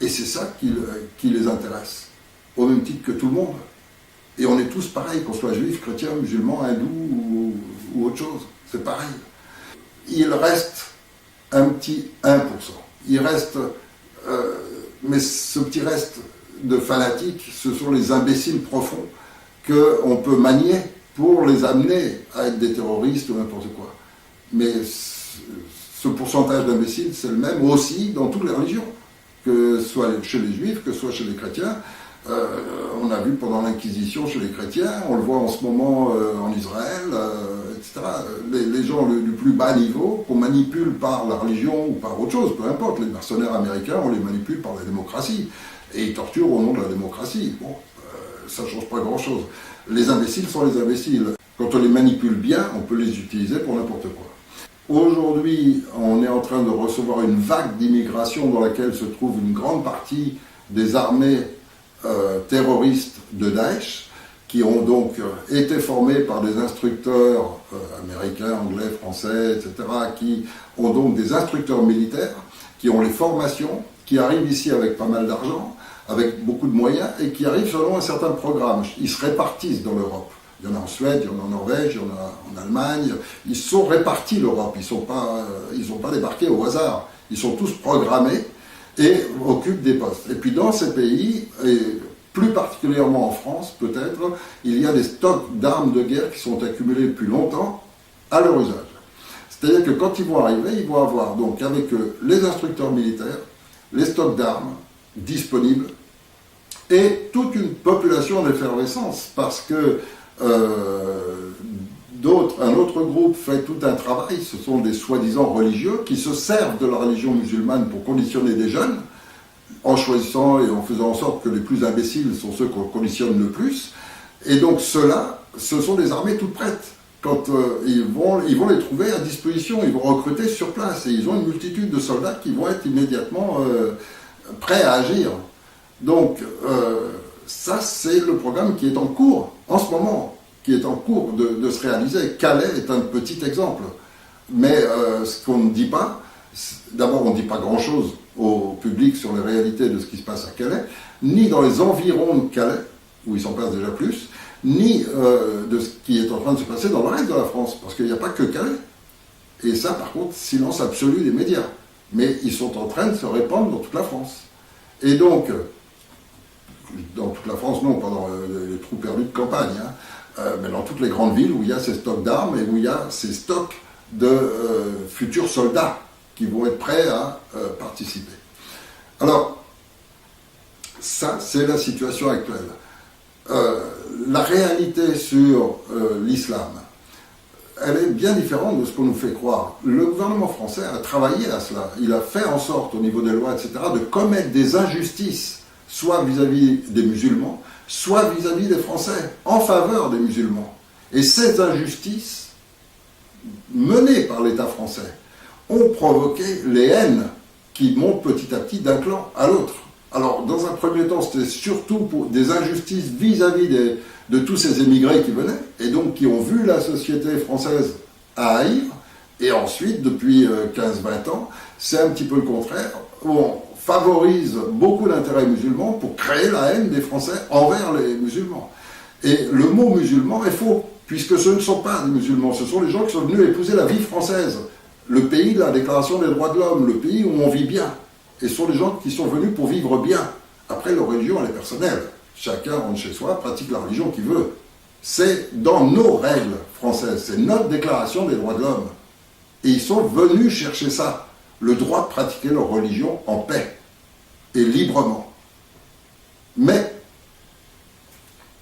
Et c'est ça qui les intéresse, au même titre que tout le monde. Et on est tous pareils, qu'on soit juifs, chrétiens, musulmans, hindous ou autre chose. C'est pareil. Il reste un petit 1%. Il reste... mais ce petit reste de fanatiques, ce sont les imbéciles profonds qu'on peut manier pour les amener à être des terroristes ou n'importe quoi. Mais ce pourcentage d'imbéciles, c'est le même aussi dans toutes les religions, que ce soit chez les juifs, que ce soit chez les chrétiens. On a vu pendant l'Inquisition chez les chrétiens, on le voit en ce moment en Israël, etc. Les gens du plus bas niveau, qu'on manipule par la religion ou par autre chose, peu importe. Les mercenaires américains, on les manipule par la démocratie. Et ils torturent au nom de la démocratie. Bon, ça ne change pas grand-chose. Les imbéciles sont les imbéciles. Quand on les manipule bien, on peut les utiliser pour n'importe quoi. Aujourd'hui, on est en train de recevoir une vague d'immigration dans laquelle se trouve une grande partie des armées terroristes de Daesh, qui ont donc été formés par des instructeurs américains, anglais, français, etc., qui ont donc des instructeurs militaires, qui ont les formations, qui arrivent ici avec pas mal d'argent, avec beaucoup de moyens, et qui arrivent selon un certain programme. Ils se répartissent dans l'Europe. Il y en a en Suède, il y en a en Norvège, il y en a en Allemagne. Ils sont répartis, l'Europe. Ils sont pas débarqués au hasard. Ils sont tous programmés et occupent des postes. Et puis dans ces pays, et plus particulièrement en France peut-être, il y a des stocks d'armes de guerre qui sont accumulés depuis longtemps à leur usage. C'est-à-dire que quand ils vont arriver, ils vont avoir donc avec eux les instructeurs militaires, les stocks d'armes disponibles et toute une population en effervescence parce que un autre groupe fait tout un travail, ce sont des soi-disant religieux qui se servent de la religion musulmane pour conditionner des jeunes en choisissant et en faisant en sorte que les plus imbéciles sont ceux qu'on conditionne le plus. Et donc ceux-là, ce sont des armées toutes prêtes. Quand ils vont les trouver à disposition, ils vont recruter sur place et ils ont une multitude de soldats qui vont être immédiatement prêts à agir. Donc ça c'est le programme qui est en cours en ce moment, qui est en cours de se réaliser. Calais est un petit exemple. Mais ce qu'on ne dit pas, d'abord on ne dit pas grand-chose au public sur les réalités de ce qui se passe à Calais, ni dans les environs de Calais, où il s'en passe déjà plus, ni de ce qui est en train de se passer dans le reste de la France, parce qu'il n'y a pas que Calais. Et ça, par contre, silence absolu des médias. Mais ils sont en train de se répandre dans toute la France. Et donc, dans toute la France, non, pas dans les trous perdus de campagne, mais dans toutes les grandes villes où il y a ces stocks d'armes et où il y a ces stocks de futurs soldats qui vont être prêts à participer. Alors, ça, c'est la situation actuelle. La réalité sur l'islam, elle est bien différente de ce qu'on nous fait croire. Le gouvernement français a travaillé à cela. Il a fait en sorte, au niveau des lois, etc., de commettre des injustices, soit vis-à-vis des musulmans, soit vis-à-vis des Français, en faveur des musulmans. Et ces injustices, menées par l'État français, ont provoqué les haines qui montent petit à petit d'un clan à l'autre. Alors, dans un premier temps, c'était surtout pour des injustices vis-à-vis de tous ces émigrés qui venaient, et donc qui ont vu la société française haïr, et ensuite, depuis 15-20 ans, c'est un petit peu le contraire, où on favorise beaucoup l'intérêt musulman pour créer la haine des Français envers les musulmans. Et le mot musulman est faux, puisque ce ne sont pas des musulmans, ce sont les gens qui sont venus épouser la vie française, le pays de la Déclaration des droits de l'homme, le pays où on vit bien. Et ce sont des gens qui sont venus pour vivre bien. Après, leur religion, elle est personnelle. Chacun rentre chez soi, pratique la religion qu'il veut. C'est dans nos règles françaises, c'est notre Déclaration des droits de l'homme. Et ils sont venus chercher ça, le droit de pratiquer leur religion en paix et librement. Mais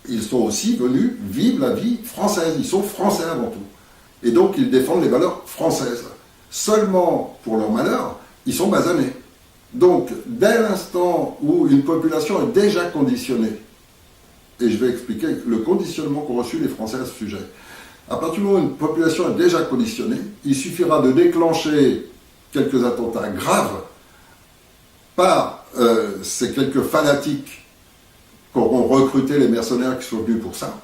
ils sont aussi venus vivre la vie française. Ils sont français avant tout. Et donc, ils défendent les valeurs françaises. Seulement, pour leur malheur, ils sont basanés. Donc, dès l'instant où une population est déjà conditionnée, et je vais expliquer le conditionnement qu'ont reçu les Français à ce sujet, à partir du moment où une population est déjà conditionnée, il suffira de déclencher quelques attentats graves par ces quelques fanatiques qu'auront recruté les mercenaires qui sont venus pour ça,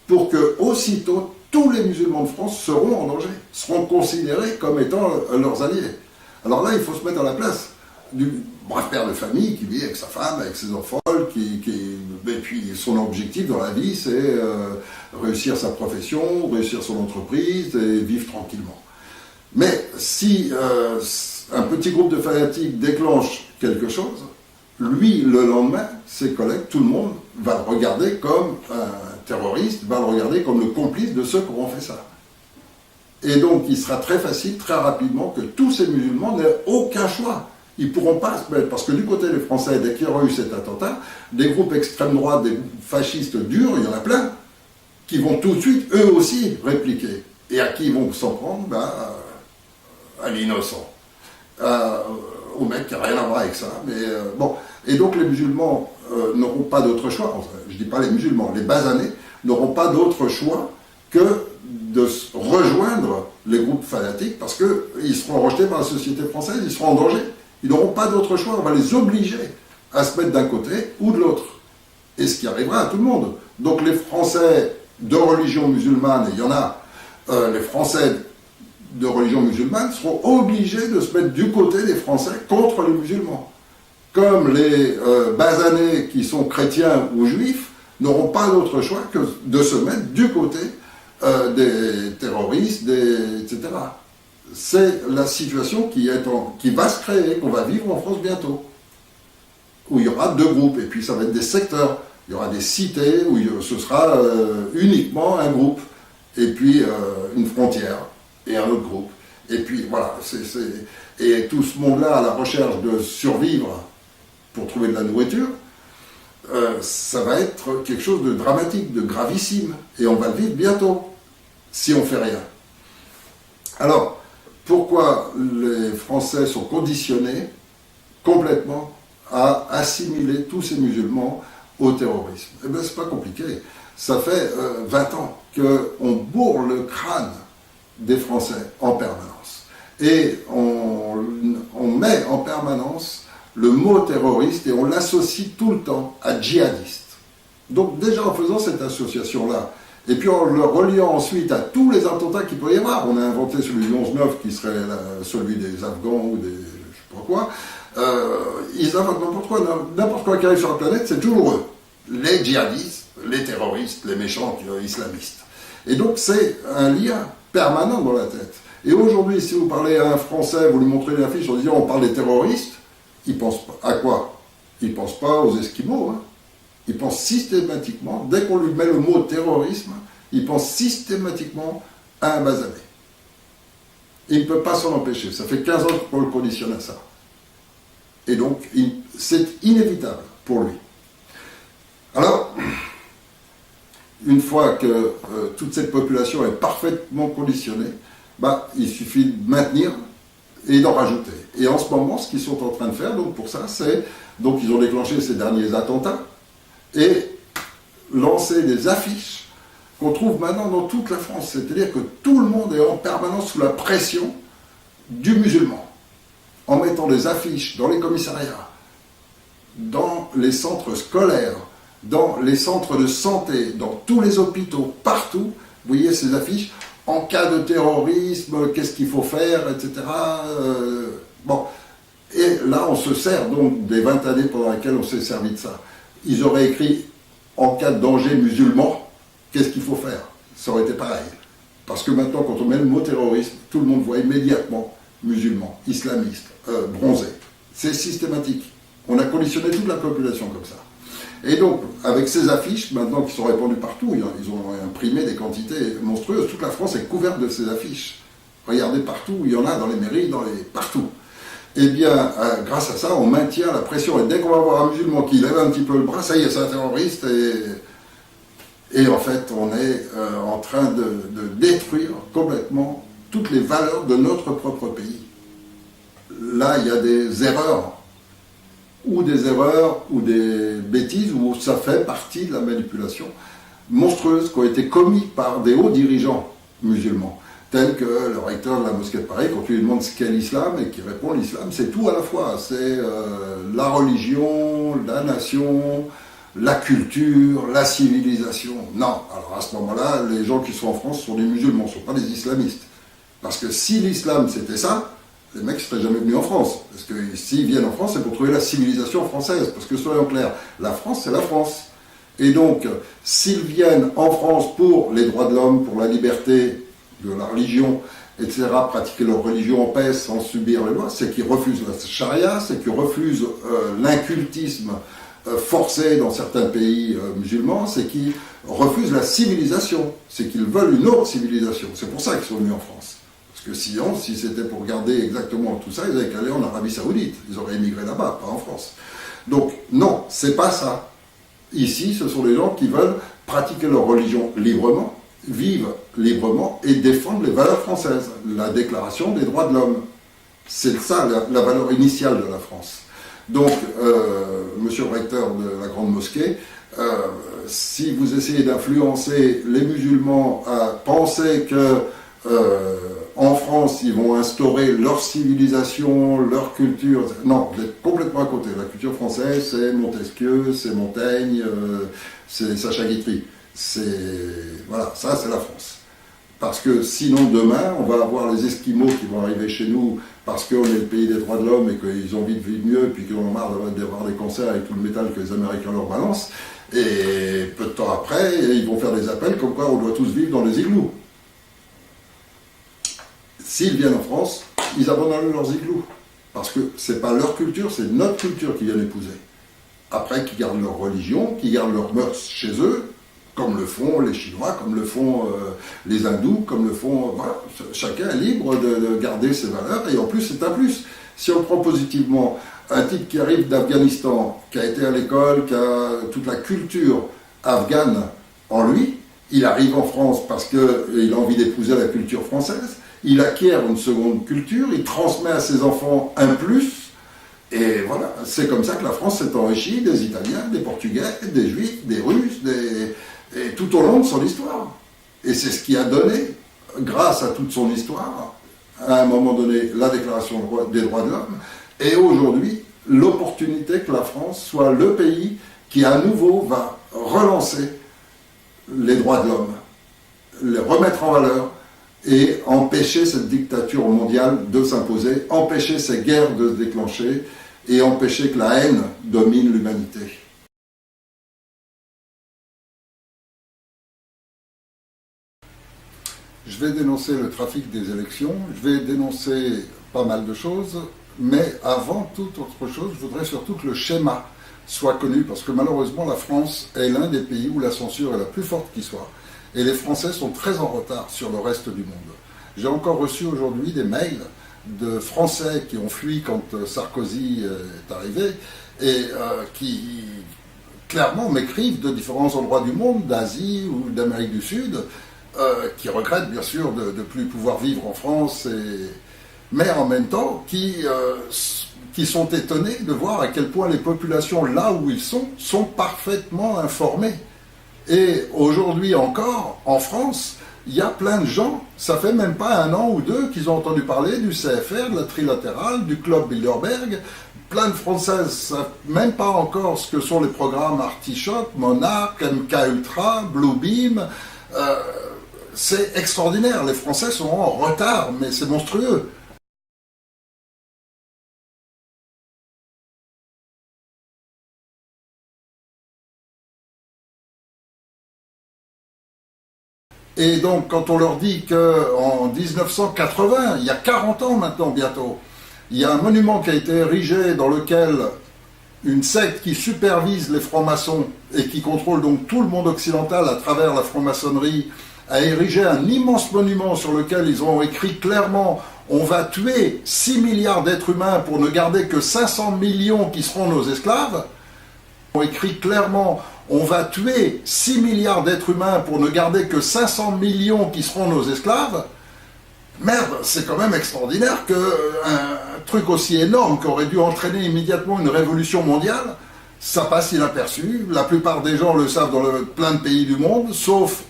pour que aussitôt tous les musulmans de France seront en danger, seront considérés comme étant leurs alliés. Alors là, il faut se mettre à la place du brave père de famille qui vit avec sa femme, avec ses enfants, et puis son objectif dans la vie, c'est réussir sa profession, réussir son entreprise et vivre tranquillement. Mais si un petit groupe de fanatiques déclenche quelque chose, lui, le lendemain, ses collègues, tout le monde va le regarder comme un terroriste, va le regarder comme le complice de ceux qui auront fait ça. Et donc, il sera très facile, très rapidement, que tous ces musulmans n'aient aucun choix. Ils ne pourront pas se mettre, parce que du côté des Français, dès qu'il y aura eu cet attentat, des groupes extrême droite, des fascistes durs, il y en a plein, qui vont tout de suite, eux aussi, répliquer. Et à qui ils vont s'en prendre? À l'innocent. Au mec qui n'a rien à voir avec ça. Mais bon. Et donc les musulmans n'auront pas d'autre choix, enfin, je ne dis pas les musulmans, les basanés n'auront pas d'autre choix que de rejoindre les groupes fanatiques parce qu'ils seront rejetés par la société française, ils seront en danger. Ils n'auront pas d'autre choix, on va les obliger à se mettre d'un côté ou de l'autre. Et ce qui arrivera à tout le monde. Donc les Français de religion musulmane, et il y en a, les Français de religion musulmane seront obligés de se mettre du côté des Français contre les musulmans. Comme les basanés qui sont chrétiens ou juifs n'auront pas d'autre choix que de se mettre du côté des terroristes, etc. C'est la situation qui va se créer, qu'on va vivre en France bientôt, où il y aura 2 groupes, et puis ça va être des secteurs. Il y aura des cités où ce sera uniquement un groupe, et puis une frontière, et un autre groupe. Et puis voilà, et tout ce monde-là à la recherche de survivre pour trouver de la nourriture, ça va être quelque chose de dramatique, de gravissime, et on va le vivre bientôt, si on ne fait rien. Alors, pourquoi les Français sont conditionnés complètement à assimiler tous ces musulmans au terrorisme? Eh bien, c'est pas compliqué. Ça fait 20 ans qu'on bourre le crâne des Français en permanence. Et on met en permanence le mot terroriste et on l'associe tout le temps à djihadiste. Donc déjà en faisant cette association-là, et puis en le reliant ensuite à tous les attentats qu'il peut y avoir, on a inventé celui du 11/9 qui serait celui des Afghans ou des je sais pas quoi, ils inventent n'importe quoi qui arrive sur la planète, c'est toujours eux. Les djihadistes, les terroristes, les méchants islamistes. Et donc c'est un lien permanent dans la tête. Et aujourd'hui, si vous parlez à un Français, vous lui montrez une affiche en disant on parle des terroristes, il pense à quoi? Il ne pense pas aux Esquimaux. Hein. Il pense systématiquement, dès qu'on lui met le mot terrorisme, il pense systématiquement à un basané. Il ne peut pas s'en empêcher. Ça fait 15 ans qu'on le conditionne à ça. Et donc, c'est inévitable pour lui. Alors, une fois que toute cette population est parfaitement conditionnée, il suffit de maintenir et d'en rajouter. Et en ce moment, ce qu'ils sont en train de faire, donc pour ça, c'est donc ils ont déclenché ces derniers attentats et lancé des affiches qu'on trouve maintenant dans toute la France. C'est-à-dire que tout le monde est en permanence sous la pression du musulman, en mettant des affiches dans les commissariats, dans les centres scolaires, dans les centres de santé, dans tous les hôpitaux, partout. Vous voyez ces affiches. En cas de terrorisme, qu'est-ce qu'il faut faire, etc. Bon. Et là, on se sert donc des 20 années pendant lesquelles on s'est servi de ça. Ils auraient écrit en cas de danger musulman, qu'est-ce qu'il faut faire? Ça aurait été pareil. Parce que maintenant, quand on met le mot terrorisme, tout le monde voit immédiatement musulman, islamiste, bronzé. C'est systématique. On a conditionné toute la population comme ça. Et donc, avec ces affiches, maintenant qui sont répandues partout, ils ont imprimé des quantités monstrueuses. Toute la France est couverte de ces affiches. Regardez partout, il y en a dans les mairies, partout. Eh bien, grâce à ça, on maintient la pression. Et dès qu'on va voir un musulman qui lève un petit peu le bras, ça y est, c'est un terroriste. Et en fait, on est en train de détruire complètement toutes les valeurs de notre propre pays. Là, il y a des erreurs ou des bêtises, où ça fait partie de la manipulation monstrueuse qui a été commise par des hauts dirigeants musulmans, tels que le recteur de la mosquée de Paris, quand tu lui demandes ce qu'est l'islam, et qui répond l'islam, c'est tout à la fois, c'est la religion, la nation, la culture, la civilisation. Non, alors à ce moment-là, les gens qui sont en France sont des musulmans, ne sont pas des islamistes. Parce que si l'islam c'était ça, les mecs ne seraient jamais venus en France. Parce que s'ils viennent en France, c'est pour trouver la civilisation française. Parce que soyons clairs, la France, c'est la France. Et donc, s'ils viennent en France pour les droits de l'homme, pour la liberté de la religion, etc., pratiquer leur religion en paix sans subir les lois, c'est qu'ils refusent la charia, c'est qu'ils refusent l'incultisme forcé dans certains pays musulmans, c'est qu'ils refusent la civilisation, c'est qu'ils veulent une autre civilisation. C'est pour ça qu'ils sont venus en France. Parce que sinon, si c'était pour garder exactement tout ça, ils avaient qu'à aller en Arabie Saoudite. Ils auraient émigré là-bas, pas en France. Donc, non, c'est pas ça. Ici, ce sont les gens qui veulent pratiquer leur religion librement, vivre librement et défendre les valeurs françaises. La déclaration des droits de l'homme. C'est ça la valeur initiale de la France. Donc, monsieur le recteur de la Grande Mosquée, si vous essayez d'influencer les musulmans à penser que en France, ils vont instaurer leur civilisation, leur culture. Non, vous êtes complètement à côté. La culture française, c'est Montesquieu, c'est Montaigne, c'est Sacha Guitry. Voilà, ça c'est la France. Parce que sinon, demain, on va avoir les Esquimaux qui vont arriver chez nous parce qu'on est le pays des droits de l'homme et qu'ils ont envie de vivre mieux, puis qu'ils en ont marre d'avoir des concerts avec tout le métal que les Américains leur balancent. Et peu de temps après, ils vont faire des appels comme quoi on doit tous vivre dans les igloos. S'ils viennent en France, ils abandonnent leurs igloos. Parce que c'est pas leur culture, c'est notre culture qu'ils viennent épouser. Après, qu'ils gardent leur religion, qu'ils gardent leurs mœurs chez eux, comme le font les Chinois, comme le font les Hindous, comme le font... voilà, chacun est libre de garder ses valeurs, et en plus, c'est un plus. Si on prend positivement un type qui arrive d'Afghanistan, qui a été à l'école, qui a toute la culture afghane en lui, il arrive en France parce qu'il a envie d'épouser la culture française, il acquiert une seconde culture, il transmet à ses enfants un plus, et voilà, c'est comme ça que la France s'est enrichie des Italiens, des Portugais, des Juifs, des Russes, et tout au long de son histoire. Et c'est ce qui a donné, grâce à toute son histoire, à un moment donné, la Déclaration des droits de l'homme, et aujourd'hui, l'opportunité que la France soit le pays qui à nouveau va relancer les droits de l'homme, les remettre en valeur et empêcher cette dictature mondiale de s'imposer, empêcher ces guerres de se déclencher et empêcher que la haine domine l'humanité. Je vais dénoncer le trafic des élections, je vais dénoncer pas mal de choses, mais avant toute autre chose, je voudrais surtout que le schéma soit connu, parce que malheureusement la France est l'un des pays où la censure est la plus forte qui soit, et les Français sont très en retard sur le reste du monde. J'ai encore reçu aujourd'hui des mails de Français qui ont fui quand Sarkozy est arrivé, et qui clairement m'écrivent de différents endroits du monde, d'Asie ou d'Amérique du Sud, qui regrettent bien sûr de ne plus pouvoir vivre en France, mais en même temps qui sont étonnés de voir à quel point les populations là où ils sont parfaitement informées. Et aujourd'hui encore, en France, il y a plein de gens, ça fait même pas un an ou deux qu'ils ont entendu parler du CFR, de la Trilatérale, du Club Bilderberg. Plein de Françaises ne savent même pas encore ce que sont les programmes Artichoc, Monarch, MK Ultra, Bluebeam. C'est extraordinaire, les Français sont en retard, mais c'est monstrueux. Et donc, quand on leur dit qu'en 1980, il y a 40 ans maintenant bientôt, il y a un monument qui a été érigé dans lequel une secte qui supervise les francs-maçons et qui contrôle donc tout le monde occidental à travers la franc-maçonnerie a érigé un immense monument sur lequel ils ont écrit clairement « On va tuer 6 milliards d'êtres humains pour ne garder que 500 millions qui seront nos esclaves ». Ils ont écrit clairement « On va tuer 6 milliards d'êtres humains pour ne garder que 500 millions qui seront nos esclaves ». Merde, c'est quand même extraordinaire qu'un truc aussi énorme qui aurait dû entraîner immédiatement une révolution mondiale, ça passe inaperçu. La plupart des gens le savent dans plein de pays du monde, sauf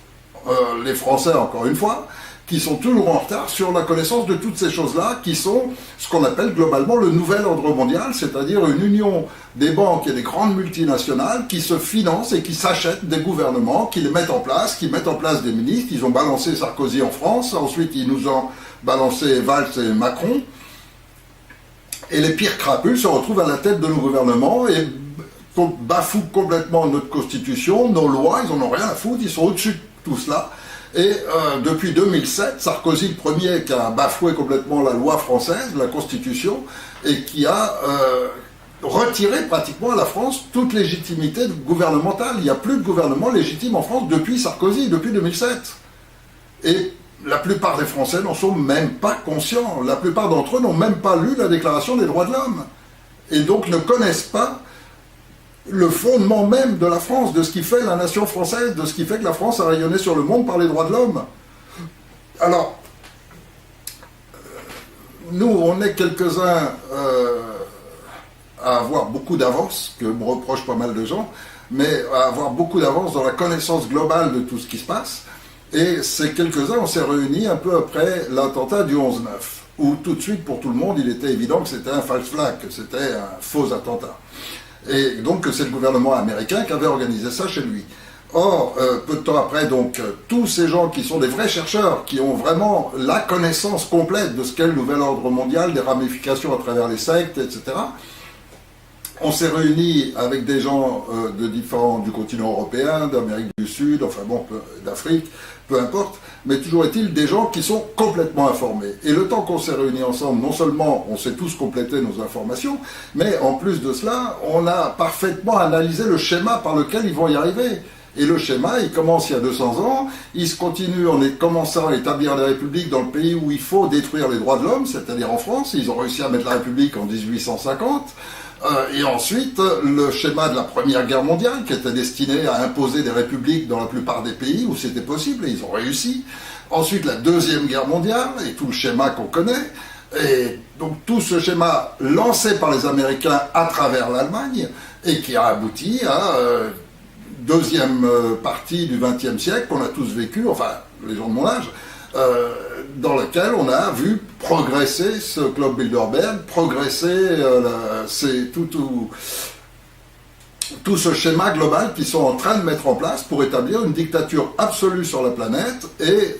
les Français, encore une fois, qui sont toujours en retard sur la connaissance de toutes ces choses-là, qui sont ce qu'on appelle globalement le nouvel ordre mondial, c'est-à-dire une union des banques et des grandes multinationales qui se financent et qui s'achètent des gouvernements, qui les mettent en place, qui mettent en place des ministres. Ils ont balancé Sarkozy en France, ensuite ils nous ont balancé Valls et Macron, et les pires crapules se retrouvent à la tête de nos gouvernements et bafouent complètement notre constitution, nos lois, ils en ont rien à foutre, ils sont au-dessus de tout cela. Et depuis 2007, Sarkozy, le premier qui a bafoué complètement la loi française, la Constitution, et qui a retiré pratiquement à la France toute légitimité gouvernementale. Il n'y a plus de gouvernement légitime en France depuis Sarkozy, depuis 2007. Et la plupart des Français n'en sont même pas conscients. La plupart d'entre eux n'ont même pas lu la Déclaration des droits de l'homme. Et donc ne connaissent pas le fondement même de la France, de ce qui fait la nation française, de ce qui fait que la France a rayonné sur le monde par les droits de l'homme. Alors, nous, on est quelques-uns à avoir beaucoup d'avance, que me reprochent pas mal de gens, mais à avoir beaucoup d'avance dans la connaissance globale de tout ce qui se passe. Et ces quelques-uns, on s'est réunis un peu après l'attentat du 11-9, où tout de suite, pour tout le monde, il était évident que c'était un false flag, que c'était un faux attentat. Et donc que c'est le gouvernement américain qui avait organisé ça chez lui. Or, peu de temps après, donc, tous ces gens qui sont des vrais chercheurs, qui ont vraiment la connaissance complète de ce qu'est le nouvel ordre mondial, des ramifications à travers les sectes, etc., on s'est réunis avec des gens de différents du continent européen, d'Amérique du Sud, enfin bon, d'Afrique, peu importe, mais toujours est-il des gens qui sont complètement informés. Et le temps qu'on s'est réunis ensemble, non seulement on s'est tous complété nos informations, mais en plus de cela, on a parfaitement analysé le schéma par lequel ils vont y arriver. Et le schéma, il commence il y a 200 ans, il se continue en commençant à établir des républiques dans le pays où il faut détruire les droits de l'homme, c'est-à-dire en France. Ils ont réussi à mettre la République en 1850. Et ensuite, le schéma de la Première Guerre mondiale, qui était destiné à imposer des républiques dans la plupart des pays où c'était possible, et ils ont réussi. Ensuite, la Deuxième Guerre mondiale, et tout le schéma qu'on connaît. Et donc tout ce schéma lancé par les Américains à travers l'Allemagne, et qui a abouti à deuxième partie du XXe siècle qu'on a tous vécu, enfin les gens de mon âge, dans lequel on a vu progresser ce Club Bilderberg, progresser tout ce schéma global qu'ils sont en train de mettre en place pour établir une dictature absolue sur la planète et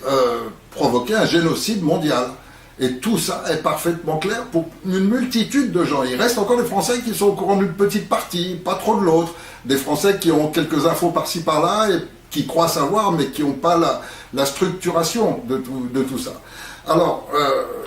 provoquer un génocide mondial. Et tout ça est parfaitement clair pour une multitude de gens. Il reste encore des Français qui sont au courant d'une petite partie, pas trop de l'autre. Des Français qui ont quelques infos par-ci par-là et qui croient savoir, mais qui n'ont pas la structuration de tout ça. Alors,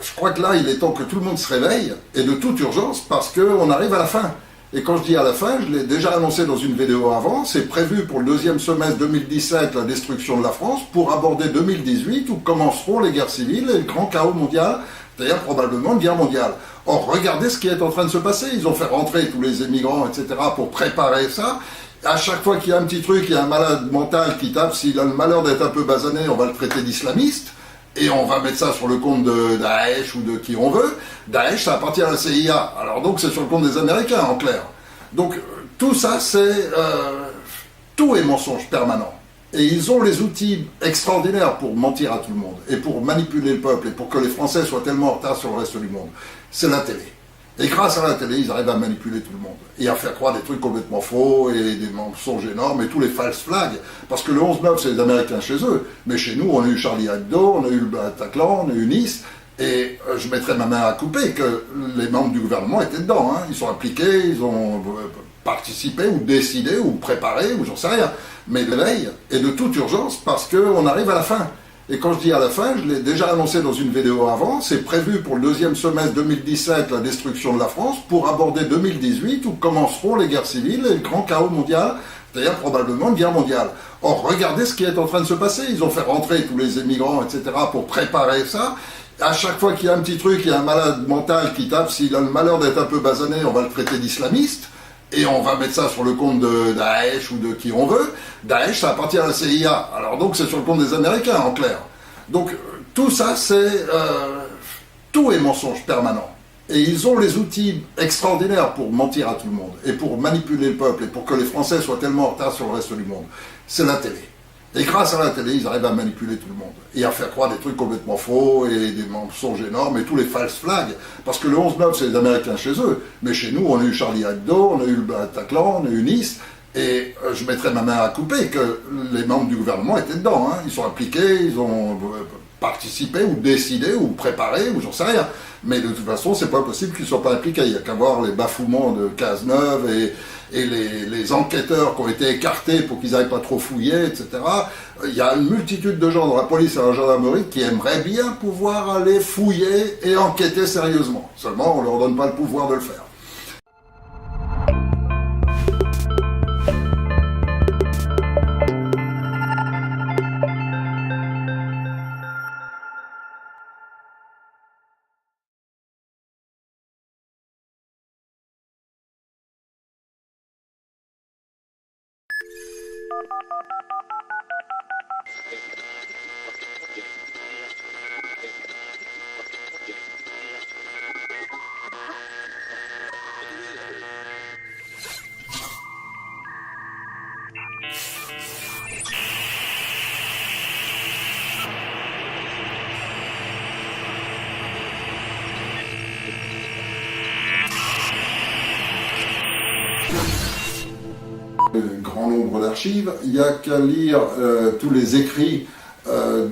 je crois que là, il est temps que tout le monde se réveille, et de toute urgence, parce qu'on arrive à la fin. Et quand je dis à la fin, je l'ai déjà annoncé dans une vidéo avant, c'est prévu pour le deuxième semestre 2017 la destruction de la France, pour aborder 2018 où commenceront les guerres civiles et le grand chaos mondial, c'est-à-dire probablement une guerre mondiale. Or, regardez ce qui est en train de se passer. Ils ont fait rentrer tous les émigrants, etc., pour préparer ça. À chaque fois qu'il y a un petit truc, il y a un malade mental qui tape, s'il a le malheur d'être un peu basané, on va le traiter d'islamiste. Et on va mettre ça sur le compte de Daesh ou de qui on veut. Daesh, ça appartient à la CIA. Alors donc c'est sur le compte des Américains, en clair. Donc tout ça, tout est mensonge permanent. Et ils ont les outils extraordinaires pour mentir à tout le monde, et pour manipuler le peuple, et pour que les Français soient tellement en retard sur le reste du monde. C'est la télé. Et grâce à la télé, ils arrivent à manipuler tout le monde. Et à faire croire des trucs complètement faux, et des mensonges énormes, et tous les false flags. Parce que le 11-9, c'est les Américains chez eux. Mais chez nous, on a eu Charlie Hebdo, on a eu le Bataclan, on a eu Nice. Et je mettrais ma main à couper que les membres du gouvernement étaient dedans. Ils sont impliqués, ils ont participé, ou décidé, ou préparé, ou j'en sais rien. Mais de veille, et de toute urgence, parce qu'on arrive à la fin. Et quand je dis à la fin, je l'ai déjà annoncé dans une vidéo avant, c'est prévu pour le deuxième semestre 2017 la destruction de la France, pour aborder 2018 où commenceront les guerres civiles et le grand chaos mondial, c'est-à-dire probablement une guerre mondiale. Or, regardez ce qui est en train de se passer. Ils ont fait rentrer tous les émigrants, etc., pour préparer ça. À chaque fois qu'il y a un petit truc, il y a un malade mental qui tape, s'il a le malheur d'être un peu basané, on va le traiter d'islamiste. Et on va mettre ça sur le compte de Daesh ou de qui on veut. Daesh, ça appartient à la CIA. Alors donc c'est sur le compte des Américains, en clair. Donc tout ça, tout est mensonge permanent. Et ils ont les outils extraordinaires pour mentir à tout le monde, et pour manipuler le peuple, et pour que les Français soient tellement en retard sur le reste du monde. C'est la télé. Et grâce à la télé, ils arrivent à manipuler tout le monde. Et à faire croire des trucs complètement faux, et des mensonges énormes, et tous les false flags. Parce que le 11-9, c'est les Américains chez eux. Mais chez nous, on a eu Charlie Hebdo, on a eu le Bataclan, on a eu Nice. Et je mettrais ma main à couper que les membres du gouvernement étaient dedans. Ils sont impliqués, ils ont participé, ou décidé, ou préparé, ou j'en sais rien. Mais de toute façon, c'est pas possible qu'ils ne soient pas impliqués. Il n'y a qu'à voir les bafouements de Cazeneuve et les enquêteurs qui ont été écartés pour qu'ils n'aillent pas trop fouiller, etc. Il y a une multitude de gens dans la police et dans la gendarmerie qui aimeraient bien pouvoir aller fouiller et enquêter sérieusement. Seulement, on ne leur donne pas le pouvoir de le faire. grand nombre d'archives, il n'y a qu'à lire tous les écrits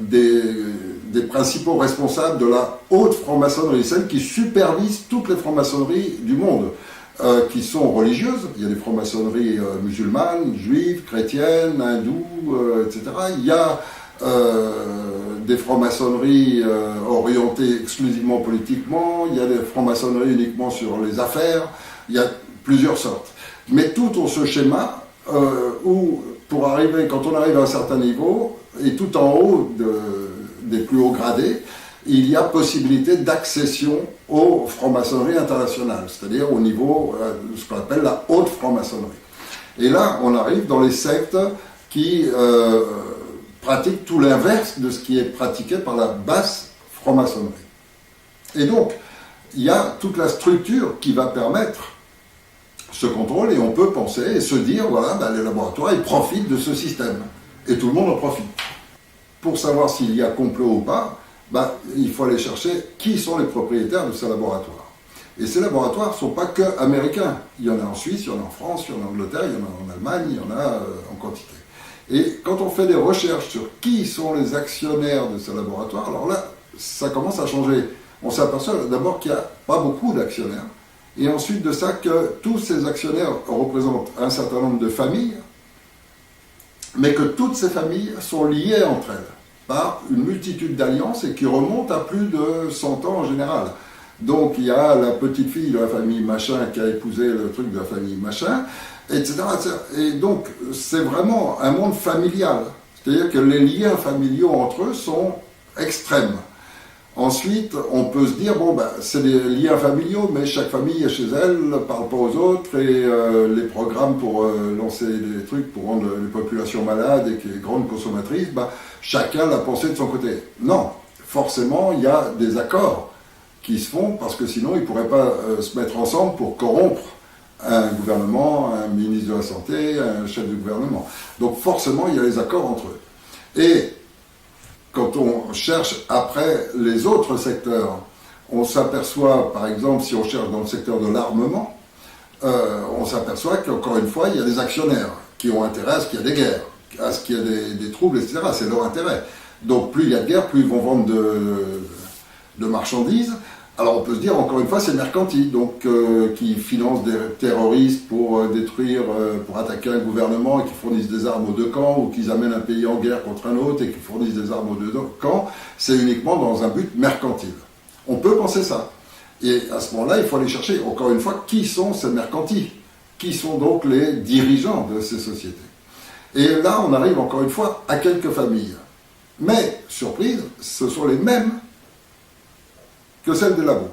des principaux responsables de la haute franc-maçonnerie, celle qui supervise toutes les francs-maçonneries du monde, qui sont religieuses. Il y a des francs-maçonneries musulmanes, juives, chrétiennes, hindoues, etc. Il y a des francs-maçonneries orientées exclusivement politiquement, il y a des francs-maçonneries uniquement sur les affaires, il y a plusieurs sortes. Mais tout ont ce schéma où, quand on arrive à un certain niveau, et tout en haut des plus hauts gradés, il y a possibilité d'accession aux francs-maçonneries internationales, c'est-à-dire au niveau de ce qu'on appelle la haute franc-maçonnerie. Et là, on arrive dans les sectes qui pratiquent tout l'inverse de ce qui est pratiqué par la basse franc-maçonnerie. Et donc, il y a toute la structure qui va permettre ce contrôle, et on peut penser et se dire, voilà, les laboratoires, ils profitent de ce système. Et tout le monde en profite. Pour savoir s'il y a complot ou pas, il faut aller chercher qui sont les propriétaires de ces laboratoires. Et ces laboratoires ne sont pas que américains. Il y en a en Suisse, il y en a en France, il y en a en Angleterre, il y en a en Allemagne, il y en a en quantité. Et quand on fait des recherches sur qui sont les actionnaires de ces laboratoires, alors là, ça commence à changer. On s'aperçoit d'abord qu'il n'y a pas beaucoup d'actionnaires, et ensuite de ça que tous ces actionnaires représentent un certain nombre de familles, mais que toutes ces familles sont liées entre elles par une multitude d'alliances et qui remontent à plus de 100 ans en général. Donc il y a la petite fille de la famille machin qui a épousé le truc de la famille machin, etc. Et donc c'est vraiment un monde familial. C'est-à-dire que les liens familiaux entre eux sont extrêmes. Ensuite, on peut se dire, c'est des liens familiaux, mais chaque famille est chez elle, ne parle pas aux autres, et les programmes pour lancer des trucs pour rendre les populations malades et les grandes consommatrices, chacun l'a pensé de son côté. Non, forcément, il y a des accords qui se font, parce que sinon, ils ne pourraient pas se mettre ensemble pour corrompre un gouvernement, un ministre de la Santé, un chef de gouvernement. Donc forcément, il y a les accords entre eux. Et quand on cherche après les autres secteurs, on s'aperçoit, par exemple, si on cherche dans le secteur de l'armement, on s'aperçoit qu'encore une fois, il y a des actionnaires qui ont intérêt à ce qu'il y ait des guerres, à ce qu'il y ait des troubles, etc. C'est leur intérêt. Donc plus il y a de guerres, plus ils vont vendre de marchandises. Alors on peut se dire, encore une fois, c'est mercantile, donc qui financent des terroristes pour détruire, pour attaquer un gouvernement et qui fournissent des armes aux deux camps, ou qu'ils amènent un pays en guerre contre un autre et qui fournissent des armes aux deux camps, c'est uniquement dans un but mercantile. On peut penser ça. Et à ce moment-là, il faut aller chercher, encore une fois, qui sont ces mercantiles, qui sont donc les dirigeants de ces sociétés. Et là, on arrive encore une fois à quelques familles. Mais, surprise, ce sont les mêmes que celle des labos.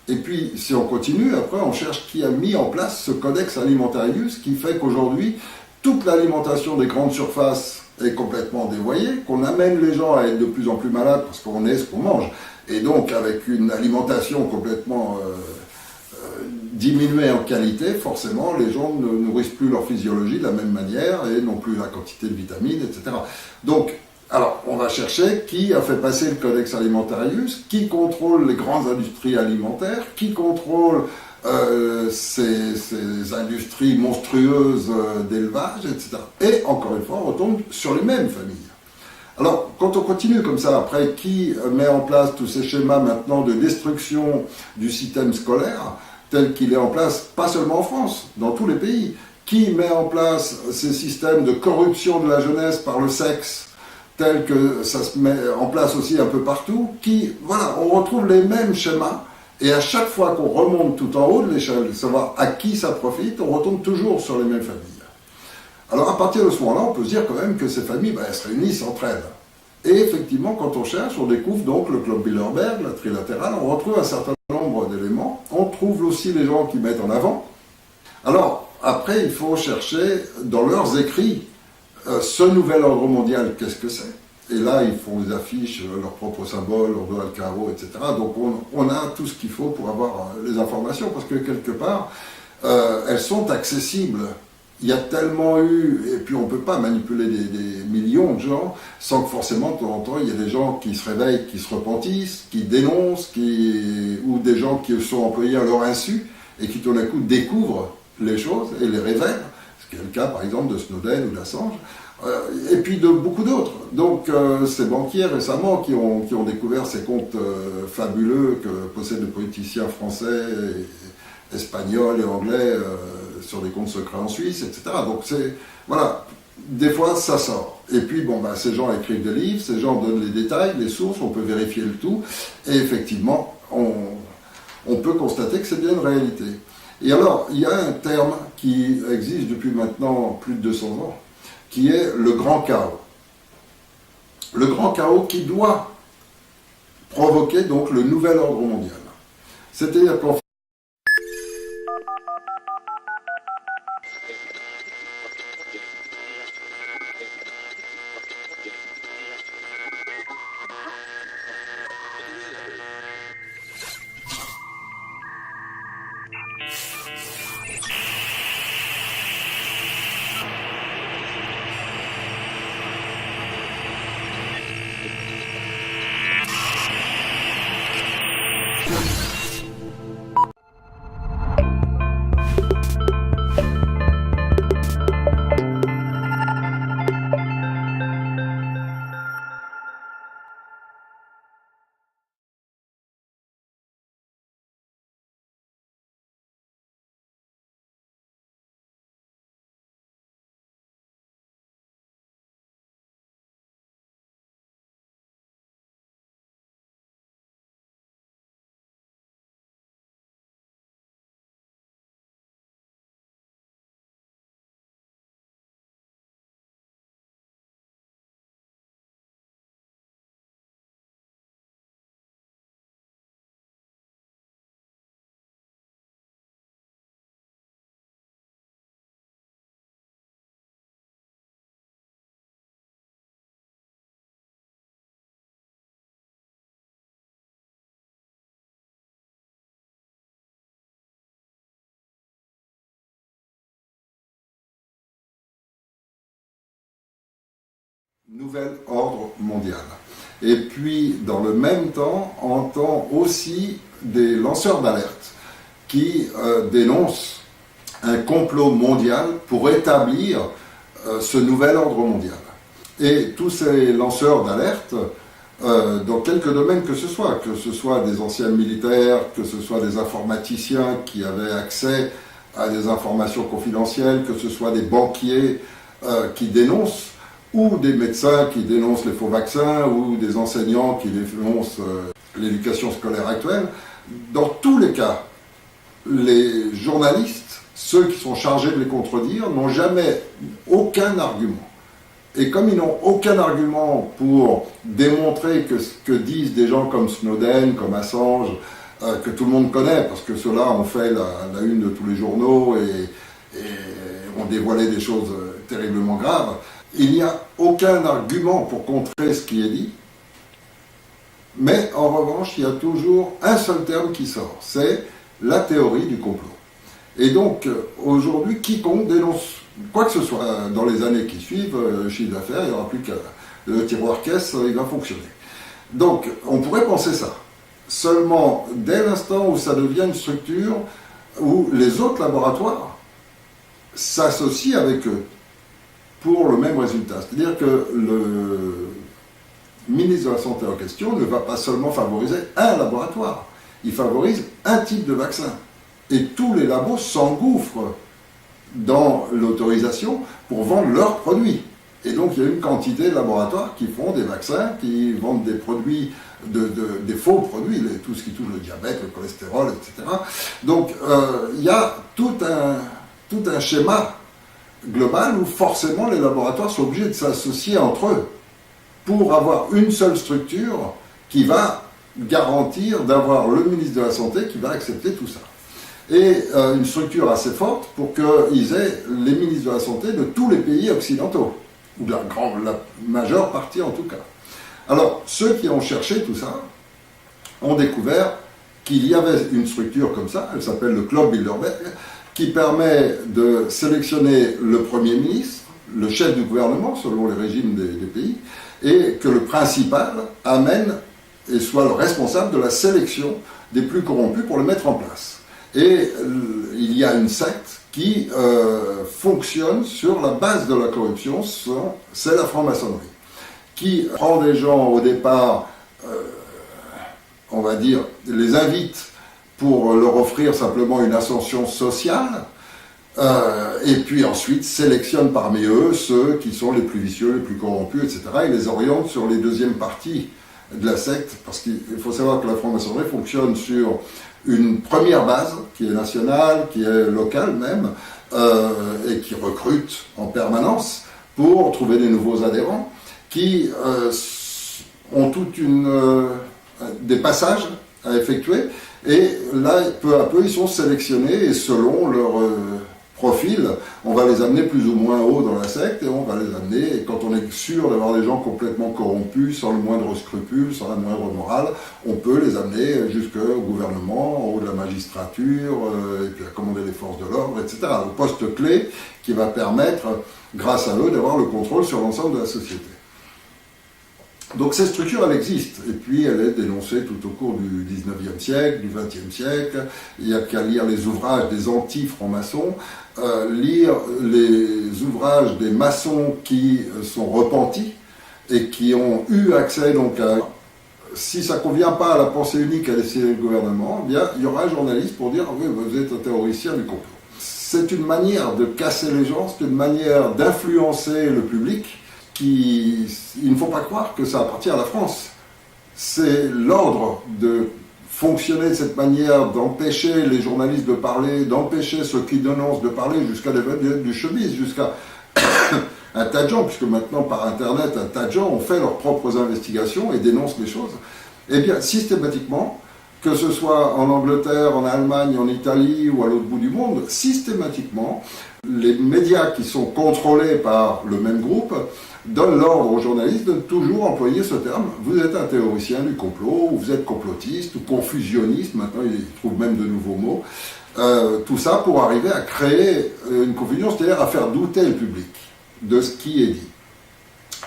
Et puis, si on continue, après, on cherche qui a mis en place ce Codex Alimentarius qui fait qu'aujourd'hui, toute l'alimentation des grandes surfaces est complètement dévoyée, qu'on amène les gens à être de plus en plus malades parce qu'on est ce qu'on mange. Et donc, avec une alimentation complètement diminuée en qualité, forcément, les gens ne nourrissent plus leur physiologie de la même manière et n'ont plus la quantité de vitamines, etc. Donc, alors, on va chercher qui a fait passer le Codex Alimentarius, qui contrôle les grandes industries alimentaires, qui contrôle ces industries monstrueuses d'élevage, etc. Et encore une fois, on retombe sur les mêmes familles. Alors, quand on continue comme ça, après, qui met en place tous ces schémas maintenant de destruction du système scolaire, tel qu'il est en place, pas seulement en France, dans tous les pays, qui met en place ces systèmes de corruption de la jeunesse par le sexe, tel que ça se met en place aussi un peu partout, voilà, on retrouve les mêmes schémas, et à chaque fois qu'on remonte tout en haut de l'échelle, de savoir à qui ça profite, on retombe toujours sur les mêmes familles. Alors à partir de ce moment-là, on peut se dire quand même que ces familles, elles se réunissent entre elles. Et effectivement, quand on cherche, on découvre donc le Club Bilderberg, la trilatérale, on retrouve un certain nombre d'éléments, on trouve aussi les gens qui mettent en avant. Alors, après, il faut chercher dans leurs écrits, ce nouvel ordre mondial, qu'est-ce que c'est? Et là, ils font des affiches, leurs propres symboles, leur doigt le carreau, etc. Donc on a tout ce qu'il faut pour avoir les informations, parce que quelque part, elles sont accessibles. Il y a tellement eu, et puis on ne peut pas manipuler des millions de gens, sans que forcément, de temps en temps, il y ait des gens qui se réveillent, qui se repentissent, qui dénoncent, ou des gens qui sont employés à leur insu, et qui tout d'un coup découvrent les choses et les révèlent. ce qui est le cas par exemple de Snowden ou d'Assange, et puis de beaucoup d'autres. Donc ces banquiers récemment qui ont découvert ces comptes fabuleux que possèdent les politiciens français, espagnols et anglais sur des comptes secrets en Suisse, etc. Donc voilà, des fois ça sort. Et puis bon, ces gens écrivent des livres, ces gens donnent les détails, les sources, on peut vérifier le tout, et effectivement on peut constater que c'est bien une réalité. Et alors, il y a un terme qui existe depuis maintenant plus de 200 ans, qui est le grand chaos. Le grand chaos qui doit provoquer donc le nouvel ordre mondial. C'est-à-dire qu'en fait, nouvel ordre mondial. Et puis, dans le même temps, on entend aussi des lanceurs d'alerte qui dénoncent un complot mondial pour établir ce nouvel ordre mondial. Et tous ces lanceurs d'alerte, dans quelques domaines que ce soit des anciens militaires, que ce soit des informaticiens qui avaient accès à des informations confidentielles, que ce soit des banquiers qui dénoncent, ou des médecins qui dénoncent les faux vaccins, ou des enseignants qui dénoncent l'éducation scolaire actuelle. Dans tous les cas, les journalistes, ceux qui sont chargés de les contredire, n'ont jamais aucun argument. Et comme ils n'ont aucun argument pour démontrer que ce que disent des gens comme Snowden, comme Assange, que tout le monde connaît, parce que ceux-là ont fait la une de tous les journaux et ont dévoilé des choses terriblement graves, il n'y a aucun argument pour contrer ce qui est dit, mais en revanche, il y a toujours un seul terme qui sort, c'est la théorie du complot. Et donc, aujourd'hui, quiconque dénonce quoi que ce soit dans les années qui suivent, chiffre d'affaires, il n'y aura plus que le tiroir caisse, il va fonctionner. Donc, on pourrait penser ça. Seulement, dès l'instant où ça devient une structure où les autres laboratoires s'associent avec eux pour le même résultat. C'est-à-dire que le ministre de la Santé en question ne va pas seulement favoriser un laboratoire, il favorise un type de vaccin. Et tous les labos s'engouffrent dans l'autorisation pour vendre leurs produits. Et donc il y a une quantité de laboratoires qui font des vaccins, qui vendent des produits, des faux produits, tout ce qui touche le diabète, le cholestérol, etc. Donc il y a tout un schéma global où forcément les laboratoires sont obligés de s'associer entre eux pour avoir une seule structure qui va garantir d'avoir le ministre de la Santé qui va accepter tout ça. Et une structure assez forte pour qu'ils aient les ministres de la Santé de tous les pays occidentaux, ou de la majeure partie en tout cas. Alors, ceux qui ont cherché tout ça ont découvert qu'il y avait une structure comme ça, elle s'appelle le Club Bilderberg, qui permet de sélectionner le Premier ministre, le chef du gouvernement, selon les régimes des pays, et que le principal amène et soit le responsable de la sélection des plus corrompus pour le mettre en place. Et il y a une secte qui fonctionne sur la base de la corruption, c'est la franc-maçonnerie, qui prend des gens au départ, on va dire, les invite pour leur offrir simplement une ascension sociale, et puis ensuite sélectionne parmi eux ceux qui sont les plus vicieux, les plus corrompus, etc. et les oriente sur les deuxièmes parties de la secte, parce qu'il faut savoir que la franc-maçonnerie fonctionne sur une première base qui est nationale, qui est locale même, et qui recrute en permanence pour trouver des nouveaux adhérents, qui ont des passages à effectuer, et là, peu à peu, ils sont sélectionnés, et selon leur profil, on va les amener plus ou moins haut dans la secte, et on va les amener, et quand on est sûr d'avoir des gens complètement corrompus, sans le moindre scrupule, sans la moindre morale, on peut les amener jusqu'au gouvernement, en haut de la magistrature, et puis à commander les forces de l'ordre, etc. Le poste clé qui va permettre, grâce à eux, d'avoir le contrôle sur l'ensemble de la société. Donc cette structure, elle existe, et puis elle est dénoncée tout au cours du 19e siècle, du 20e siècle. Il n'y a qu'à lire les ouvrages des anti-francs-maçons, lire les ouvrages des maçons qui sont repentis et qui ont eu accès donc à... Si ça ne convient pas à la pensée unique à l'essayer du gouvernement, eh bien, il y aura un journaliste pour dire « oui, vous êtes un théoricien du complot ». C'est une manière de casser les gens, c'est une manière d'influencer le public. Il ne faut pas croire que ça appartient à la France. C'est l'ordre de fonctionner de cette manière, d'empêcher les journalistes de parler, d'empêcher ceux qui dénoncent de parler, jusqu'à du showbiz, jusqu'à un tas de gens, puisque maintenant par Internet, un tas de gens ont fait leurs propres investigations et dénoncent les choses. Eh bien, systématiquement, que ce soit en Angleterre, en Allemagne, en Italie ou à l'autre bout du monde, systématiquement, les médias qui sont contrôlés par le même groupe donnent l'ordre aux journalistes de toujours employer ce terme. Vous êtes un théoricien du complot, ou vous êtes complotiste, ou confusionniste, maintenant ils trouvent même de nouveaux mots. Tout ça pour arriver à créer une confusion, c'est-à-dire à faire douter le public de ce qui est dit.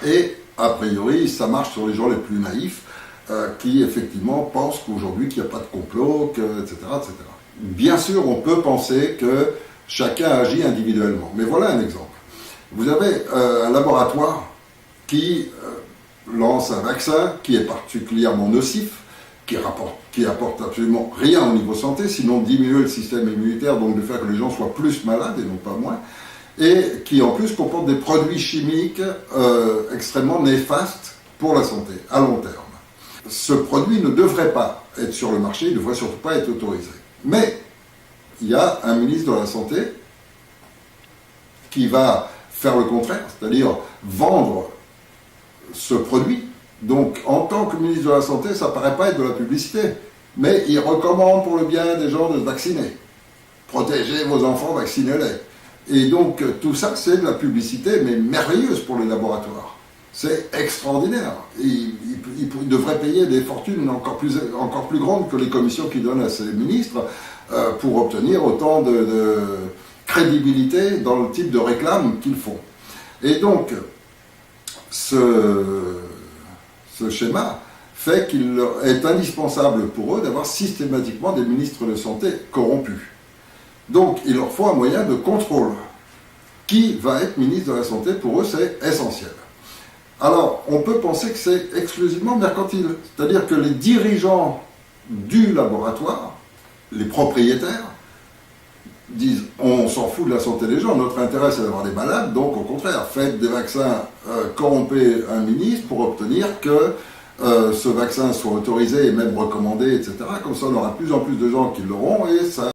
Et a priori, ça marche sur les gens les plus naïfs, qui effectivement pensent qu'aujourd'hui qu'il n'y a pas de complot, etc., etc. Bien sûr, on peut penser que chacun agit individuellement, mais voilà un exemple. Vous avez un laboratoire qui lance un vaccin qui est particulièrement nocif, qui apporte absolument rien au niveau santé, sinon diminuer le système immunitaire, donc de faire que les gens soient plus malades et non pas moins, et qui en plus comporte des produits chimiques extrêmement néfastes pour la santé, à long terme. Ce produit ne devrait pas être sur le marché, il ne devrait surtout pas être autorisé. Mais il y a un ministre de la Santé qui va faire le contraire, c'est-à-dire vendre ce produit. Donc, en tant que ministre de la Santé, ça ne paraît pas être de la publicité, mais il recommande pour le bien des gens de se vacciner. Protégez vos enfants, vaccinez-les. Et donc, tout ça, c'est de la publicité, mais merveilleuse pour les laboratoires. C'est extraordinaire. Ils devraient payer des fortunes encore plus grandes que les commissions qu'ils donnent à ces ministres pour obtenir autant de crédibilité dans le type de réclame qu'ils font. Et donc, ce schéma fait qu'il est indispensable pour eux d'avoir systématiquement des ministres de santé corrompus. Donc, il leur faut un moyen de contrôle. Qui va être ministre de la Santé, pour eux, c'est essentiel. Alors, on peut penser que c'est exclusivement mercantile, c'est-à-dire que les dirigeants du laboratoire, les propriétaires, disent on s'en fout de la santé des gens, notre intérêt c'est d'avoir des malades, donc au contraire, faites des vaccins, corrompez un ministre pour obtenir que ce vaccin soit autorisé et même recommandé, etc. Comme ça, on aura de plus en plus de gens qui l'auront et ça